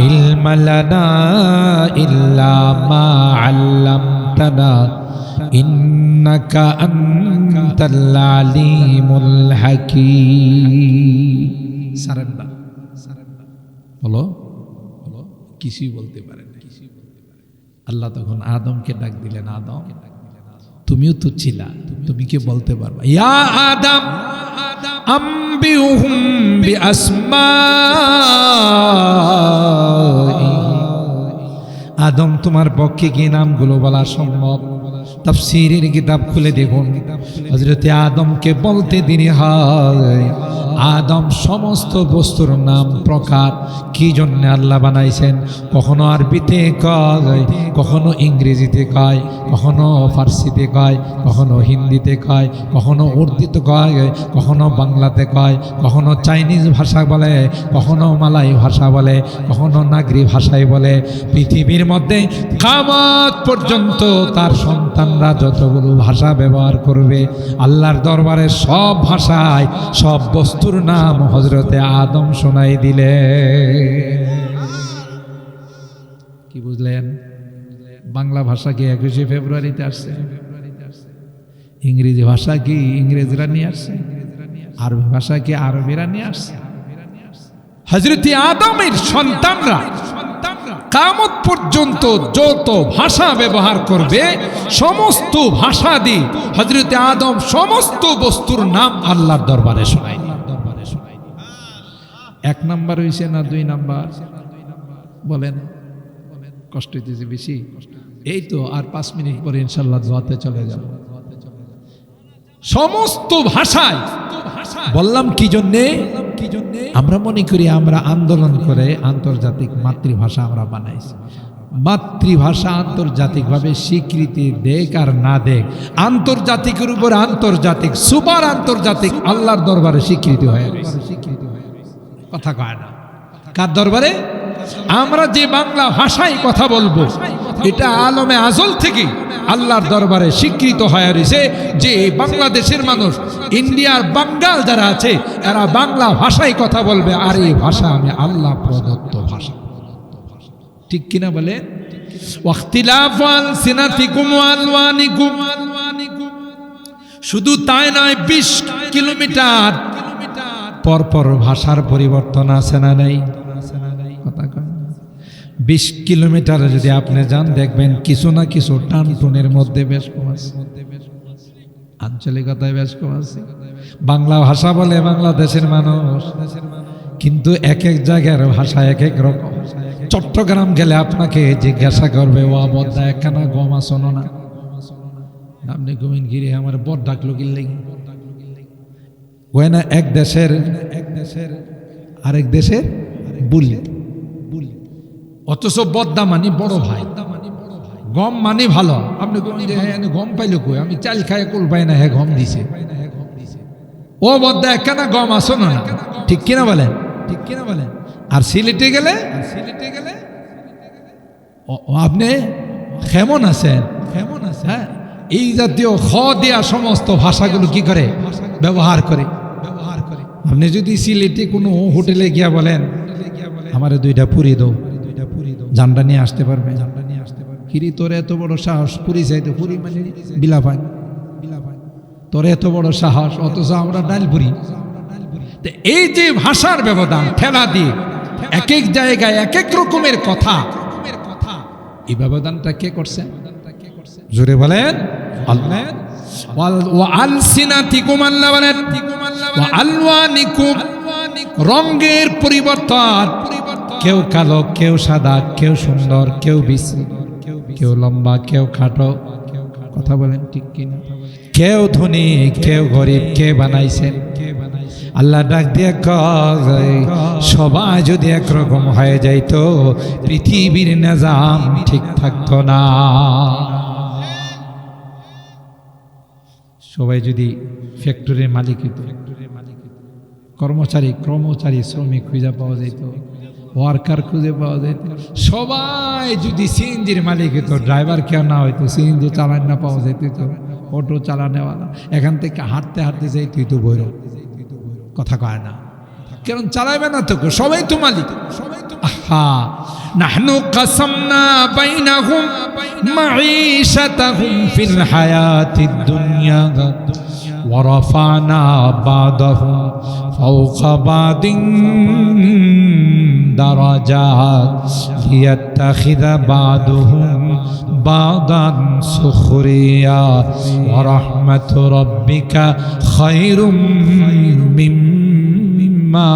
ইলমা লানা ইল্লা মা আল্লামতানা ইন্নাকা আনতাল আলিমুল হাকীম। সারেন্ডার, বলো কিছুই বলতে পারে না। আল্লাহ তখন আদমকে ডাক দিলেন, আদম তুমিও তো ছিলা, তুমি কি বলতে পারবা? ইয়া আদম আম্বিউহুম বিআসমাই, আদম তোমার পক্ষে কি নামগুলো বলা সম্ভব? তাফসীরের কিতাব খুলে দেখুন, হযরতে আদমকে বলতে দেরি হয়। আদম সমস্ত বস্তুর নাম প্রকার কি জন্য আল্লাহ বানাইছেন, কখনো আরবিতে কয়, কখনো ইংরেজিতে কয়, কখনো ফার্সিতে কয়, কখনো হিন্দিতে কয়, কখনো উর্দুতে কয়, কখনো বাংলাতে কয়, কখনো চাইনিজ ভাষা বলে, কখনো মালাই ভাষা বলে, কখনো নাগরি ভাষায় বলে। পৃথিবীর মধ্যে কিয়ামত পর্যন্ত তার সন্তানরা যতগুলো ভাষা ব্যবহার করবে, আল্লাহর দরবারে সব ভাষায় সব বস্তুর নাম হযরতে আদম শোনাই দিলে। কি বুঝলেন? বাংলা ভাষা কি 21শে ফেব্রুয়ারিতে আসছে? ইংরেজি ভাষা কি ইংরেজরা নিয়ে আসছে? আরবি ভাষা কি আরবিরা নিয়ে আসছে? হযরতে আদমের সন্তানরা কিয়ামত পর্যন্ত যত ভাষা ব্যবহার করবে, সমস্ত ভাষা দিয়ে হযরতে আদম সমস্ত বস্তুর নাম আল্লাহর দরবারে শোনায়। এক নাম্বার হইছে না দুই নাম্বার? বলেন, কষ্ট হইতেছে বেশি? এই তো আর 5 মিনিট পরে ইনশাআল্লাহ দোয়াতে চলে যাব। সমস্ত ভাষায় বললাম কি জন্যে? আমরা মনে করি আমরা আন্দোলন করে আন্তর্জাতিক মাতৃভাষা আমরা বানাইছি। মাতৃভাষা আন্তর্জাতিকভাবে স্বীকৃতি দেখ আর না দেখ, আন্তর্জাতিকের উপর আন্তর্জাতিক, সুপার আন্তর্জাতিক আল্লাহর দরবারে স্বীকৃতি হয়ে গেছে। কথা কয় না? কার দরবারে? আমরা যে বাংলা ভাষায় কথা বলবো এটা আলমে আজল থেকে আল্লাহর দরবারে স্বীকৃত হয়ে রয়েছে যে বাংলাদেশের মানুষ, ইন্ডিয়ার বাঙ্গাল যারা আছে এরা বাংলা ভাষায় কথা বলবে, আর এই ভাষা আমি আল্লাহ প্রদত্ত ভাষা। ঠিক কিনা বলে? শুধু তাই নয়, 20 কিলোমিটার পর পর ভাষার পরিবর্তন আছে না নাই? 20 কিলোমিটারে যদি আপনি যান দেখবেন কিছু না কিছু টানটুনের মধ্যে বেশ কম আছে, আঞ্চলিকতায় বেশ কম আছে। বাংলা ভাষা বলে বাংলাদেশের মানুষ, কিন্তু এক এক জায়গার ভাষা এক এক রকম। চট্টগ্রাম গেলে আপনাকে জিজ্ঞাসা করবে, ও বদ্দা একখানা গম আসনো না? আপনি ঘুমিন গিরে আমার বর ডাকলো কি লেগে? ওই না এক দেশের আরেক দেশের বুলি, অথচ বদ্দা মানি বড় ভাই, গম মানি ভালো। আপনি গম পাইলো কই? আমি চাল খাই কুল পাই না, হ্যাঁ গম দিছে। ও বদ্দা একখানা গম আসো না? ঠিক কিনা বলেন? ঠিক কিনা বলেন? আর সিলেটে গেলে আপনি কেমন আছেন? কেমন আছে? হ্যাঁ, এই জাতীয় খ দেয়া সমস্ত ভাষাগুলো কি করে ব্যবহার করে। আপনি যদি সিলেটে কোনো হোটেলে গিয়া বলেন আমারে 2টা পুরি দাও, জানটা নিয়ে আসতে পারবে? কিরি তোর এত বড় সাহস পুরি চাইতে? পুরি মানে বিলা পান, তোর এত বড় সাহস, অথচ আমরা ডাল পুরি। এই যে ভাষার ব্যবধান ঠেলা দিয়ে এক এক জায়গায় এক এক রকমের কথা, এই ব্যবধানটা কে করছে? জোরে বলেন আল্লাহ। রঙের পরিবর্তন, কেউ কালো, কেউ সাদা, কেউ সুন্দর, কেউ বিশ্রী, কেউ লম্বা, কেউ খাটো। কথা বলেন ঠিক কিনা? কেউ ধনী, কেউ গরিব, কে বানাইছেন? আল্লাহ ডাক দিয়ে কয়, সবাই যদি একরকম হয়ে যাইতো পৃথিবীর নিজাম ঠিক থাকতো না। সবাই যদি ফ্যাক্টরির মালিক হইতো, কর্মচারী শ্রমিক খুঁজে পাওয়া যেত, ওয়ার্কার খুঁজে পাওয়া যেত। সবাই যদি সিএনজির মালিক হইতো, ড্রাইভার কেউ না হইতো, সিএনজি চালান না পাওয়া যেত, অটো চালানেওয়ালা এখান থেকে হাঁটতে হাঁটতে যাই, তুই তো বৈরব। কথা কয় না, কারণ চালাবে না তো, সবাই তো মালিক। নাহনু কাসামনা বাইনাহুম মাঈশাতাহুম ফিল হায়াতিদ দুনিয়া ওয়া রাফা'না বা'দাহুম ফাওকা বা'দিন দারাজাত লিয়াত্তাখিযা বা'দুহুম বা'দান সুখরিয়া ওয়া রাহমাতু রাব্বিকা খায়রুম মিম্মা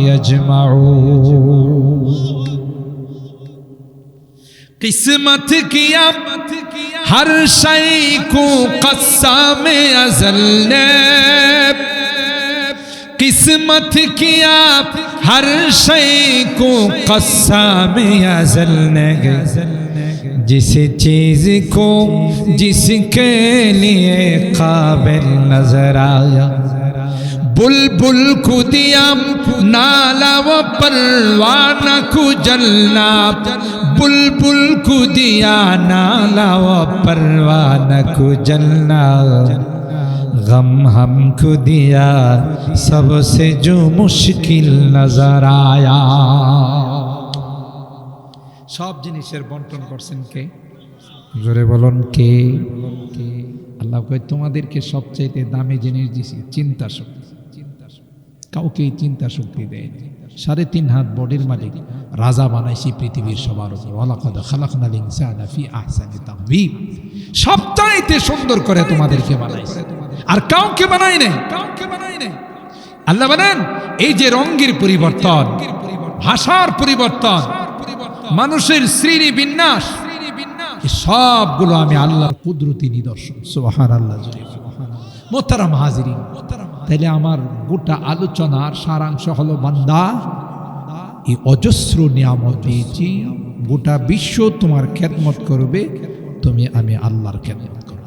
ইয়াজমাউন। किस्मत किया हर शय को क़स्साम अज़ल ने, किस्मत किया हर शय को क़स्साम अज़ल ने, जिस चीज को जिसके लिए काबिल नजर आया, बुलबुल को दिया नाला व परवाना को जलना, बुलबुल को दिया नाला व परवाना को जलना, गम हमको दिया सबसे जो मुश्किल नजर आया। সব জিনিসের বন্টন করছেন কে? জোরে বলুন কে? আল্লাহ কয় তোমাদেরকে সবচাইতে দামি জিনিস দিছি চিন্তা শক্তি। কাউকে চিন্তা শক্তি দেয়নি। 3.5 হাত বডির মালিক, রাজা বানাইছি পৃথিবীর সবার উপর। ওয়ালাকাদ খালাকনাল ইনসানা ফি আহসানি তাকওয়িম, সবচাইতে সুন্দর করে তোমাদেরকে বানাইছে, আর কাউকে বানাই নাই। আল্লাহ বলেন এই যে রঙের পরিবর্তন, ভাষার পরিবর্তন, মানুষের শ্রেণী বিন্যাস, সবগুলো আমি আল্লাহর কুদরতি নিদর্শন। সুবহানাল্লাহ। মোহতারাম হাজিরিন, তাইলে আমার গোটা আলোচনার সারাংশ হলো, বান্দা এই অজস্র নিয়ামত পেয়েছি, গোটা বিশ্ব তোমার খেদমত করবে, তুমি আমি আল্লাহর খেদমত করব।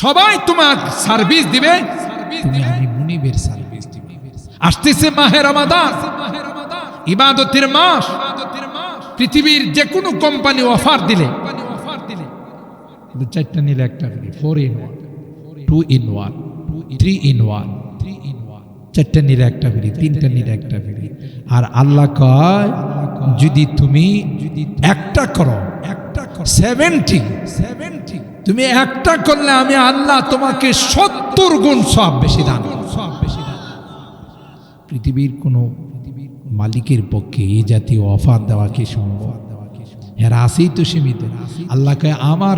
সবাই তোমার সার্ভিস দিবে, তুমি আমি মুনিবের সার্ভিস দিবে। আসতেছে মাহে রমাদান, ইবাদতের মাস। পৃথিবীর যে কোনো কোম্পানি অফার দিলে 4টা নিলে একটা ফ্রি, 4 in 1, 2 in 1, 3 in 1, 4টা নিলে একটা ফ্রি, 3টা নিলে একটা ফ্রি। আর আল্লাহ কয় যদি তুমি একটা করো, 70, তুমি একটা করলে আমি আল্লাহ তোমাকে 70 গুণ সওয়াব বেশি দান করব। পৃথিবীর কোন মালিকের পক্ষে এই জাতীয় অফার দেওয়া কি সম্ভব? এরা আছেই তো সীমিত। আল্লাহ কয় আমার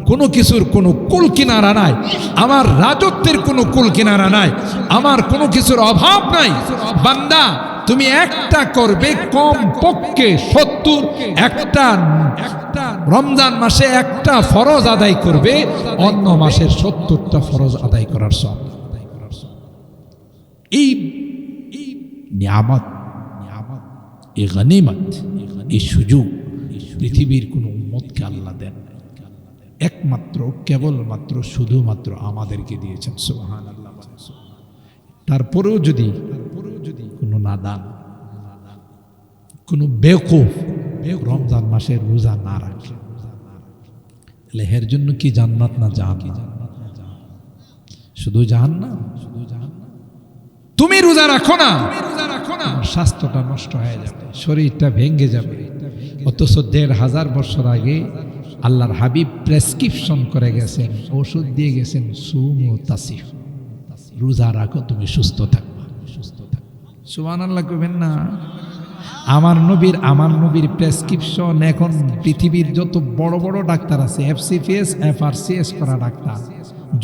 কোনো কিছুর কোনো কুল কিনারা নাই, আমার রাজত্বের কোনো কুল কিনারা নাই, আমার কোনো কিছুর অভাব নাই। বান্দা তুমি একটা করবে, কম পক্ষে 70, একটা রমজান মাসে একটা ফরজ আদায় করবে, অন্য মাসের 70টা ফরজ আদায় করার সওয়াব। এই নিয়ামত, এই গনিমত, এই সুযোগ পৃথিবীর কোন উম্মতকে আল্লাহ দেন একমাত্র, কেবলমাত্র, শুধুমাত্র আমাদেরকে দিয়েছেন। সুবহানাল্লাহ। তারপরেও যদি কোনো নাদান, কোনো বেওকুফ রমজান মাসের রোজা না রাখে, তাহলে এর জন্য কি জান্নাত না জাহান্নাম? শুধু জাহান্নাম। তুমি রোজা রাখো না, স্বাস্থ্যটা নষ্ট হয়ে যাবে, শরীরটা ভেঙে যাবে। অথচ 1500 বছর আগে আল্লাহর হাবিব প্রেসক্রিপশন করে গেছেন, ওষুধ দিয়ে গেছেন, সুম ও তাসিফ, রোজা রাখো তুমি সুস্থ থাকবা। সুবহানাল্লাহ কইবেন না? আমার নবীর প্রেসক্রিপশন এখন পৃথিবীর যত বড় বড় ডাক্তার আছে, FCPS FRCS করা ডাক্তার,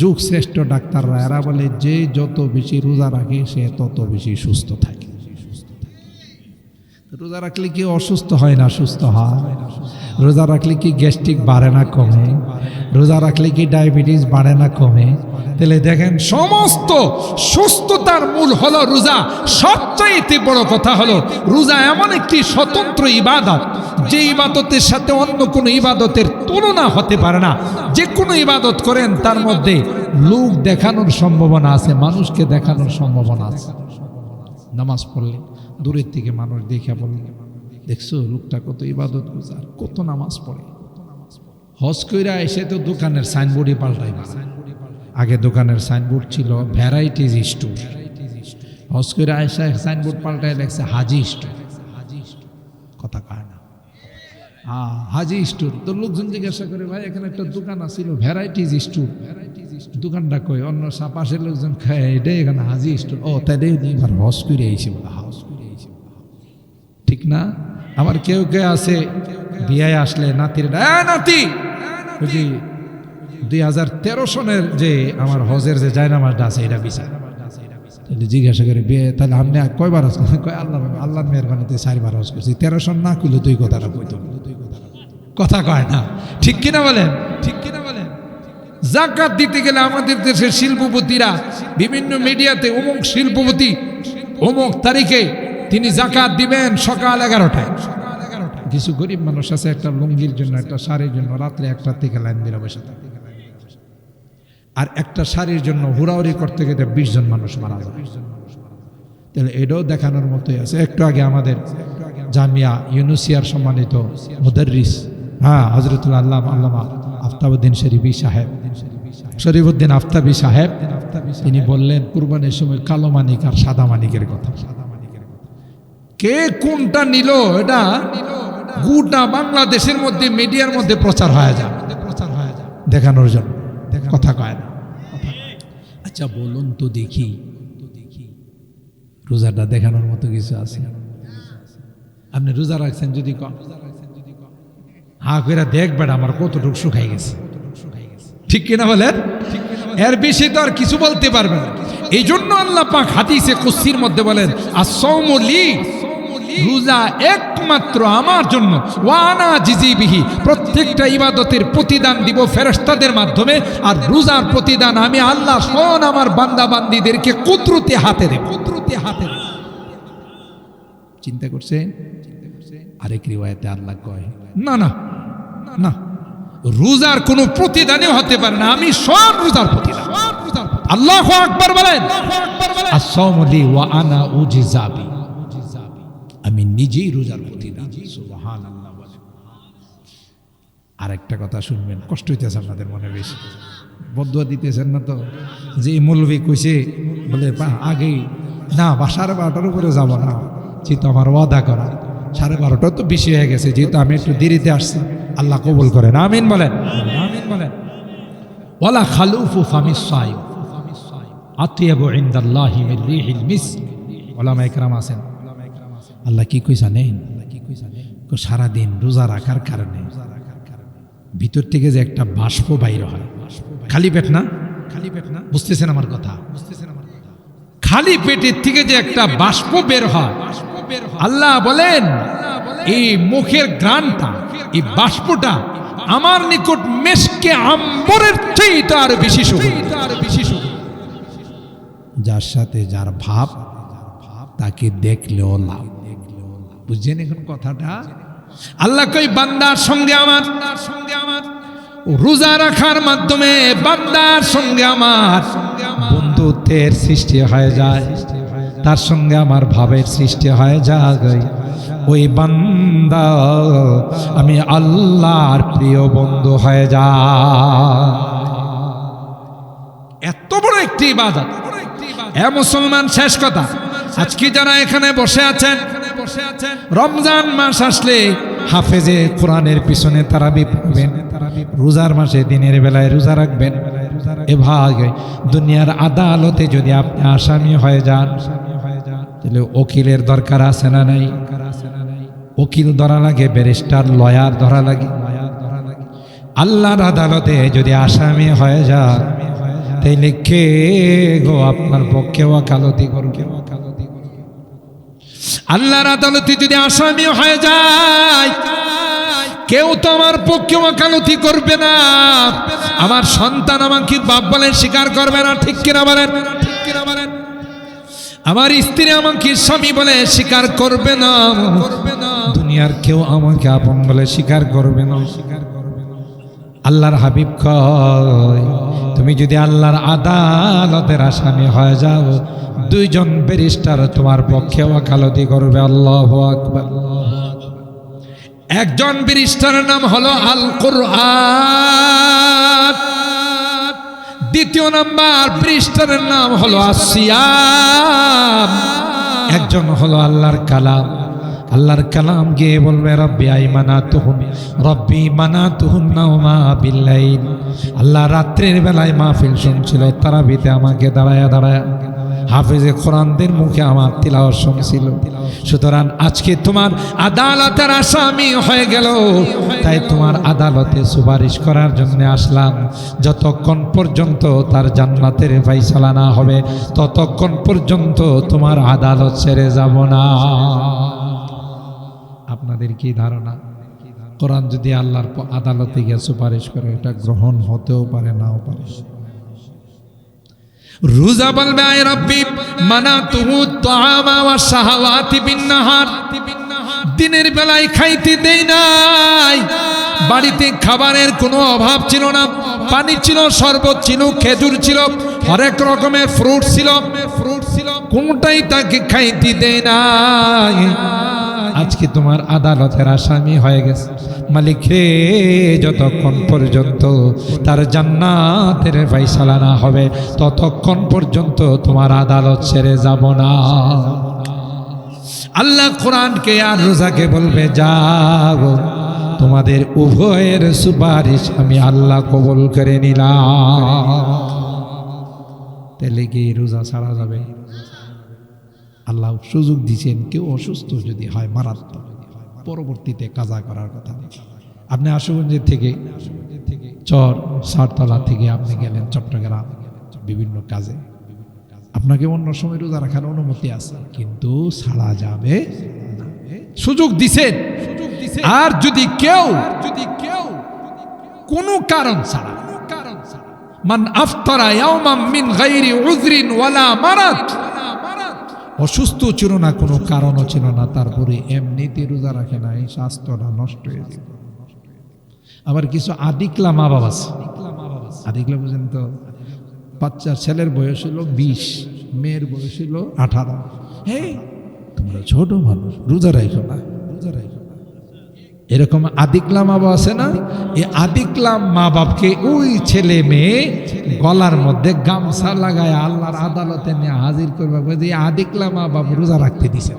যুগ শ্রেষ্ঠ ডাক্তাররা, এরা বলে যে যত বেশি রোজা রাখে সে তত বেশি সুস্থ থাকে। রোজা রাখলে কি অসুস্থ হয় না? সুস্থ হয়। রোজা রাখলে কি গ্যাস্ট্রিক বাড়ে না কমে? রোজা রাখলে কি ডায়াবেটিস বাড়ে না কমে? তাহলে দেখেন সমস্ত সুস্থতার মূল হলো রোজা। সবচাইতে বড় কথা হলো রোজা এমন একটি স্বতন্ত্র ইবাদত, যে ইবাদতের সাথে অন্য কোনো ইবাদতের তুলনা হতে পারে না। যে কোনো ইবাদত করেন তার মধ্যে লোক দেখানোর সম্ভাবনা আছে, মানুষকে দেখানোর সম্ভাবনা আছে। নামাজ পড়লে দূরের থেকে মানুষ দেখে বলবে, দেখছো লোকটা কত ইবাদত গুজার, কত নামাজ পড়ে। হজ কইরা এসে তো দোকানের সাইনবোর্ডই পাল্টাই না। আগে দোকানের সাইনবোর্ড ছিল ভ্যারাইটিজ স্টোর, হজ কইরা এসে সাইনবোর্ড পাল্টাই লেখছে হাজি স্টোর। কথা কয় না, হাজি স্টোর। তো লোকজন জিজ্ঞাসা করে, ভাই এখানে একটা দোকান আছিল ভ্যারাইটিজ স্টোর, দোকানটা কই? অন্য পাশের লোকজন খায়, এটাই এখানে হাজি স্টোর। ও তাই এবার হজ করে আইসি বলে, হাউস করে আইসি, ঠিক না? আমার কেউ কেউ আছে বিয়ায় আসলে নাতির, নাতি 2013 সনের যে আমার হজের যে জায়নামাজটা আছে এটা বিচার। তাহলে জিজ্ঞাসা করে, বিয়ে তাহলে আপনি কয়বার হজ করছেন? কয় আল্লাহর মেহরবানিতে 4বার হজ করছি। 13 সন না কইলে তুই কথাটা কইতো। কথা কয় না, ঠিক কিনা বলেন? ঠিক কিনা বলেন? যাকাত দিতে গেলে আমাদের দেশের শিল্পপতিরা বিভিন্ন মিডিয়াতে অমুক শিল্পপতি অমুক তারিখে তিনি যাকাত দিবেন সকাল 11টায়। কিছু গরিব মানুষ আছে একটা লুঙ্গির জন্য, একটা শাড়ির জন্য রাত্রে 1টা থেকে লাইন দিয়ে বসে থাকে, আর একটা শাড়ির জন্য হুড়াহুড়ি করতে গেলে 20 জন মানুষ মারা যায়। তাহলে এটাও দেখানোর মতোই আছে। একটু আগে আমাদের জামিয়া ইউনুসিয়ার সম্মানিত মুদাররিস হযরতুল আল্লামা আফতাবউদ্দিন শরীফউদ্দিন আফতাবী সাহেব, তিনি বললেন কুরবানির সময় কালো মানিক আর সাদা মানিকের কথা। কে কোনটা নিল এটা গোটা বাংলাদেশের মধ্যে মিডিয়ার মধ্যে প্রচার হয়ে যায় দেখানোর জন্য। কথা কয় না। আচ্ছা বলুন তো দেখি, রোজাটা দেখানোর মতো কিছু আছে? আপনি রোজা রাখছেন যদি হা কইরা দেখবেন আমার কতটুকু শুকাই গেছে, ঠিক কিনা বলেন? এর বেশি তো আর কিছু বলতে পারবে না। এই জন্য আল্লাহ পাক হাদিসে কুদসির মধ্যে বলেন, আস-সাওমু লি, রোজা একমাত্র আমার জন্য, ওয়া আনা আজিজি বিহি, প্রত্যেকটা ইবাদতের প্রতিদান দিব ফেরেশতাদের মাধ্যমে, আর রোজার প্রতিদান আমি আল্লাহ স্বয়ং আমার বান্দা বান্দীদেরকে কুদরতি হাতে দেব। কুদরতি হাতে দেব। চিন্তা করছেন? আরেক রিওয়ায়াতে আল্লাহ কয়, না না না, রোজার কোনো প্রতিদানই হতে পারে না, আমি স্বয়ং রোজার প্রতিদান। আল্লাহু আকবার বলেন। আস-সাওমু লি ওয়া আনা উজিজা বি, আমি নিজেই রোজার প্রতিদান। সুবহানাল্লাহ। আরেকটা কথা শুনবেন, কষ্ট হইতেছে আপনাদের মনে বেশি, বদুয়া দিতেছেন না তো, যে মৌলভী কইছে বলে আগেই না 12:30টার উপরে যাব না, যেহেতু আমার ওয়াদা করা 12:30 তো বেশি হয়ে গেছে, যেহেতু আমি একটু দেরিতে আসছি, আল্লাহ কবুল করেন, আমিন বলেন, আমিন বলেন। ওয়ালা খালুফু ফামিস সাইম আতিয়াবু ইনদাল্লাহি মিন রিহিল মিস্ক। ওলামায়ে কেরাম আছেন, আল্লাহ কি কই জানেন? সারাদিন রোজা রাখার কারণে ভিতর থেকে যে একটা বাষ্প বাইর হয়, খালি পেট না, খালি পেট না, বুঝতেছেন আমার কথা? খালি পেটের থেকে যে একটা বাষ্প বের হয়, আল্লাহ বলেন এই মুখের ঘ্রাণটা, এই বাষ্পটা আমার নিকট মেশকে আম্বরের চেয়ে তার বেশি সুগন্ধি। যার সাথে যার ভাব তাকে দেখলেও লাভ। বুঝছেন এখন কথাটা? আল্লাহ কই বান্দার সঙ্গে আমার রোজা রাখার মাধ্যমে বান্দার সঙ্গে আমার বন্ধুত্বের সৃষ্টি হয়ে যায়, তার সঙ্গে আমার ভাবের সৃষ্টি হয়ে যায়। ওই বান্দা আমি আল্লাহর প্রিয় বন্ধু হয়ে যায়। এত বড় একটি ইবাদত। এ মুসলমান, শেষ কথা, আজকে যারা এখানে বসে আছেন, রমজান মাস আসলে হাফেজে কোরআনের পিছনে তারাবি পড়বেন, রোজার মাসে দিনের বেলায় রোজা রাখবেন। এভাবে দুনিয়ার আদালতে যদি আপনি আসামি হয়ে যান, তাহলে উকিলের দরকার আছে না নাই? উকিল ধরা লাগে, ব্যারিস্টার লয়ার ধরা লাগে। আল্লাহর আদালতে যদি আসামি হয়ে যান, তাইলে কে গো আপনার পক্ষে ওয়াকালতি করবে? আল্লাহর আদালতে যদি আসামি হয়ে যায়, কেউ তো আমার পক্ষে ওয়াকালতি করবে না। আমার সন্তান আমাকে বাপ বলে স্বীকার করবে না, ঠিক কিনা বলেন? আমার স্ত্রী আমাকে স্বামী বলে স্বীকার করবে না। দুনিয়ার কেউ আমাকে আপন বলে স্বীকার করবে না। আল্লাহর হাবিব কয়, তুমি যদি আল্লাহর আদালতের আসামি হয়ে যাও, দুইজন ব্যারিস্টার তোমার পক্ষে ওয়াকালতি করবে। আল্লাহু আকবার। একজন ব্যারিস্টারের নাম হলো আল কুরআন, দ্বিতীয় নাম্বার ব্যারিস্টারের নাম হলো আসিয়াম, একজন হলো আল্লাহর কালাম। আল্লাহর কালাম গিয়ে বলবে রব্বি আইমানাতুহুম রব্বি মানাতুহুম নাওমা বিল্লাইল। আল্লাহ রাত্রির বেলায় মাহফিল শুনছিল, তারাবিতে আমাকে দাঁড়ায়া দাঁড়ায়া হাফেজে কোরআনদের মুখে আমার তিলাওয়াত শুনছিল। সুতরাং আজকে তোমার আদালতের আসামি হয়ে গেল, তাই তোমার আদালতে সুপারিশ করার জন্য আসলাম। যতক্ষণ পর্যন্ত তার জান্নাতের ফায়সালা না হবে, ততক্ষণ পর্যন্ত তোমার আদালত ছেড়ে যাব না। আপনাদের কি ধারণা, কোরআন যদি আল্লাহর আদালতে গিয়ে সুপারিশ করে, এটা গ্রহণ হতেও পারে, নাও পারে? রোজা বলবে আয় রব্বি মানাতুহু তাআমা ওয়া শাহাওয়াতি বিন-নাহার, দিনের বেলায় খাইতে দেই নাই। বাড়িতে খাবারের কোনো অভাব ছিল না, পানি ছিল, শরবত ছিল, খেজুর ছিল, হরেক রকমের ফ্রুট ছিল, কোনটাই তাকে খাইতে দেই নাই। আজকে তোমার আদালতের আসামি হয়ে গেছে। মালিক রে, যতক্ষণ পর্যন্ত তার জান্নাতের ফায়সালা না হবে, ততক্ষণ পর্যন্ত তোমার আদালত ছেড়ে যাব না। আল্লাহ কোরআনকে আর রোজাকে বলবে, যাও, তোমাদের উভয়ের সুপারিশ আমি আল্লাহ কবুল করে নিলাম। তাহলে কি রোজা ছাড়া যাবে? আল্লাহ সুযোগ দিয়েছেন, কেউ অসুস্থ যদি হয় মারাত্মক, পরবর্তীতে কাজা করার কথা। আপনি আশুগঞ্জের থেকে চর সারতলা থেকে আপনি গেলেন চট্টগ্রাম বিভিন্ন কাজে, আপনাকে অন্য সময় রোজা রাখার অনুমতি আছে, কিন্তু ছাড়া যাবে না। সুযোগ দিছেন। আর যদি কেউ কোনো কারণ ছাড়া, মান আফতারা ইয়াওমান মিন গায়রি উযরিন ওয়ালা মারাদ, অসুস্থ ছিল না, কোনো কারণও ছিল না, তারপরে এমনিতে রোজা রাখে না, এই স্বাস্থ্যটা নষ্ট হয়ে যাবে। আবার কিছু আদিকলা মা বাবা আছে, আদিকলা বুঝেন তো, বাচ্চার ছেলের বয়স হলো 20, মেয়ের বয়স হলো 18। তোমরা ছোট মানুষ, রোজা রাখো না। এরকম আদিকলা মা বাবা আছে না, এই আদিকলা মা বাপকে ওই ছেলে মেয়ে গলার মধ্যে গামছা লাগায় আল্লাহর আদালতে নিয়ে হাজির করবে যে আদিকলা মা বাপ রোজা রাখতে দিছে।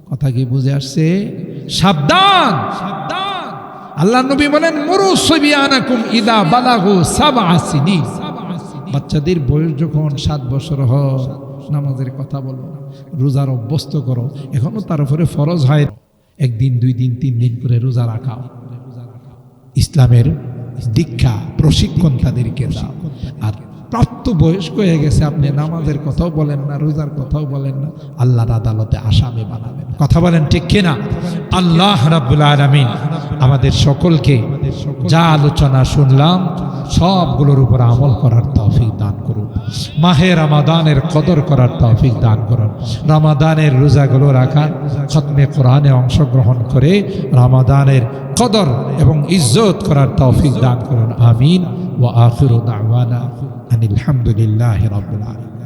কথা কি বুঝে আসছে? সাবধান সাবধান। আল্লাহ নবী বলেন মুরু সুবিয়ানাকুম ইদা বালাগু সাবআ সিনিন, বাচ্চাদের বয়স যখন 7 বছর হয় নামাজের কথা বলো, রোজার অভ্যস্ত করো। এখনো তার উপরে ফরজ হয় একদিন 2 দিন 3 দিন করে রোজা রাখা। ইসলামের দীক্ষা প্রশিক্ষণ তাদেরকে দাও। আর প্রাপ্ত বয়স্ক হয়ে গেছে, আপনি নামাজের কথাও বলেন না, রোজার কথাও বলেন না, আল্লাহর আদালতে আসামি বানাবেন। কথা বলেন ঠিক কিনা? আল্লাহ রাব্বুল আলামিন আমাদের সকলকে যা আলোচনা শুনলাম সবগুলোর উপর আমল করার তৌফিক দান করুন। মাহে রমাদানের কদর করার তৌফিক দান করুন। রমাদানের রোজাগুলো রাখার, খতমে কোরআনে অংশগ্রহণ করে রমাদানের কদর এবং ইজ্জত করার তৌফিক দান করুন। আমিন। ওয়া আখিরু দাওয়ানা আনিল হামদুলিল্লাহি রাব্বিল আলামিন।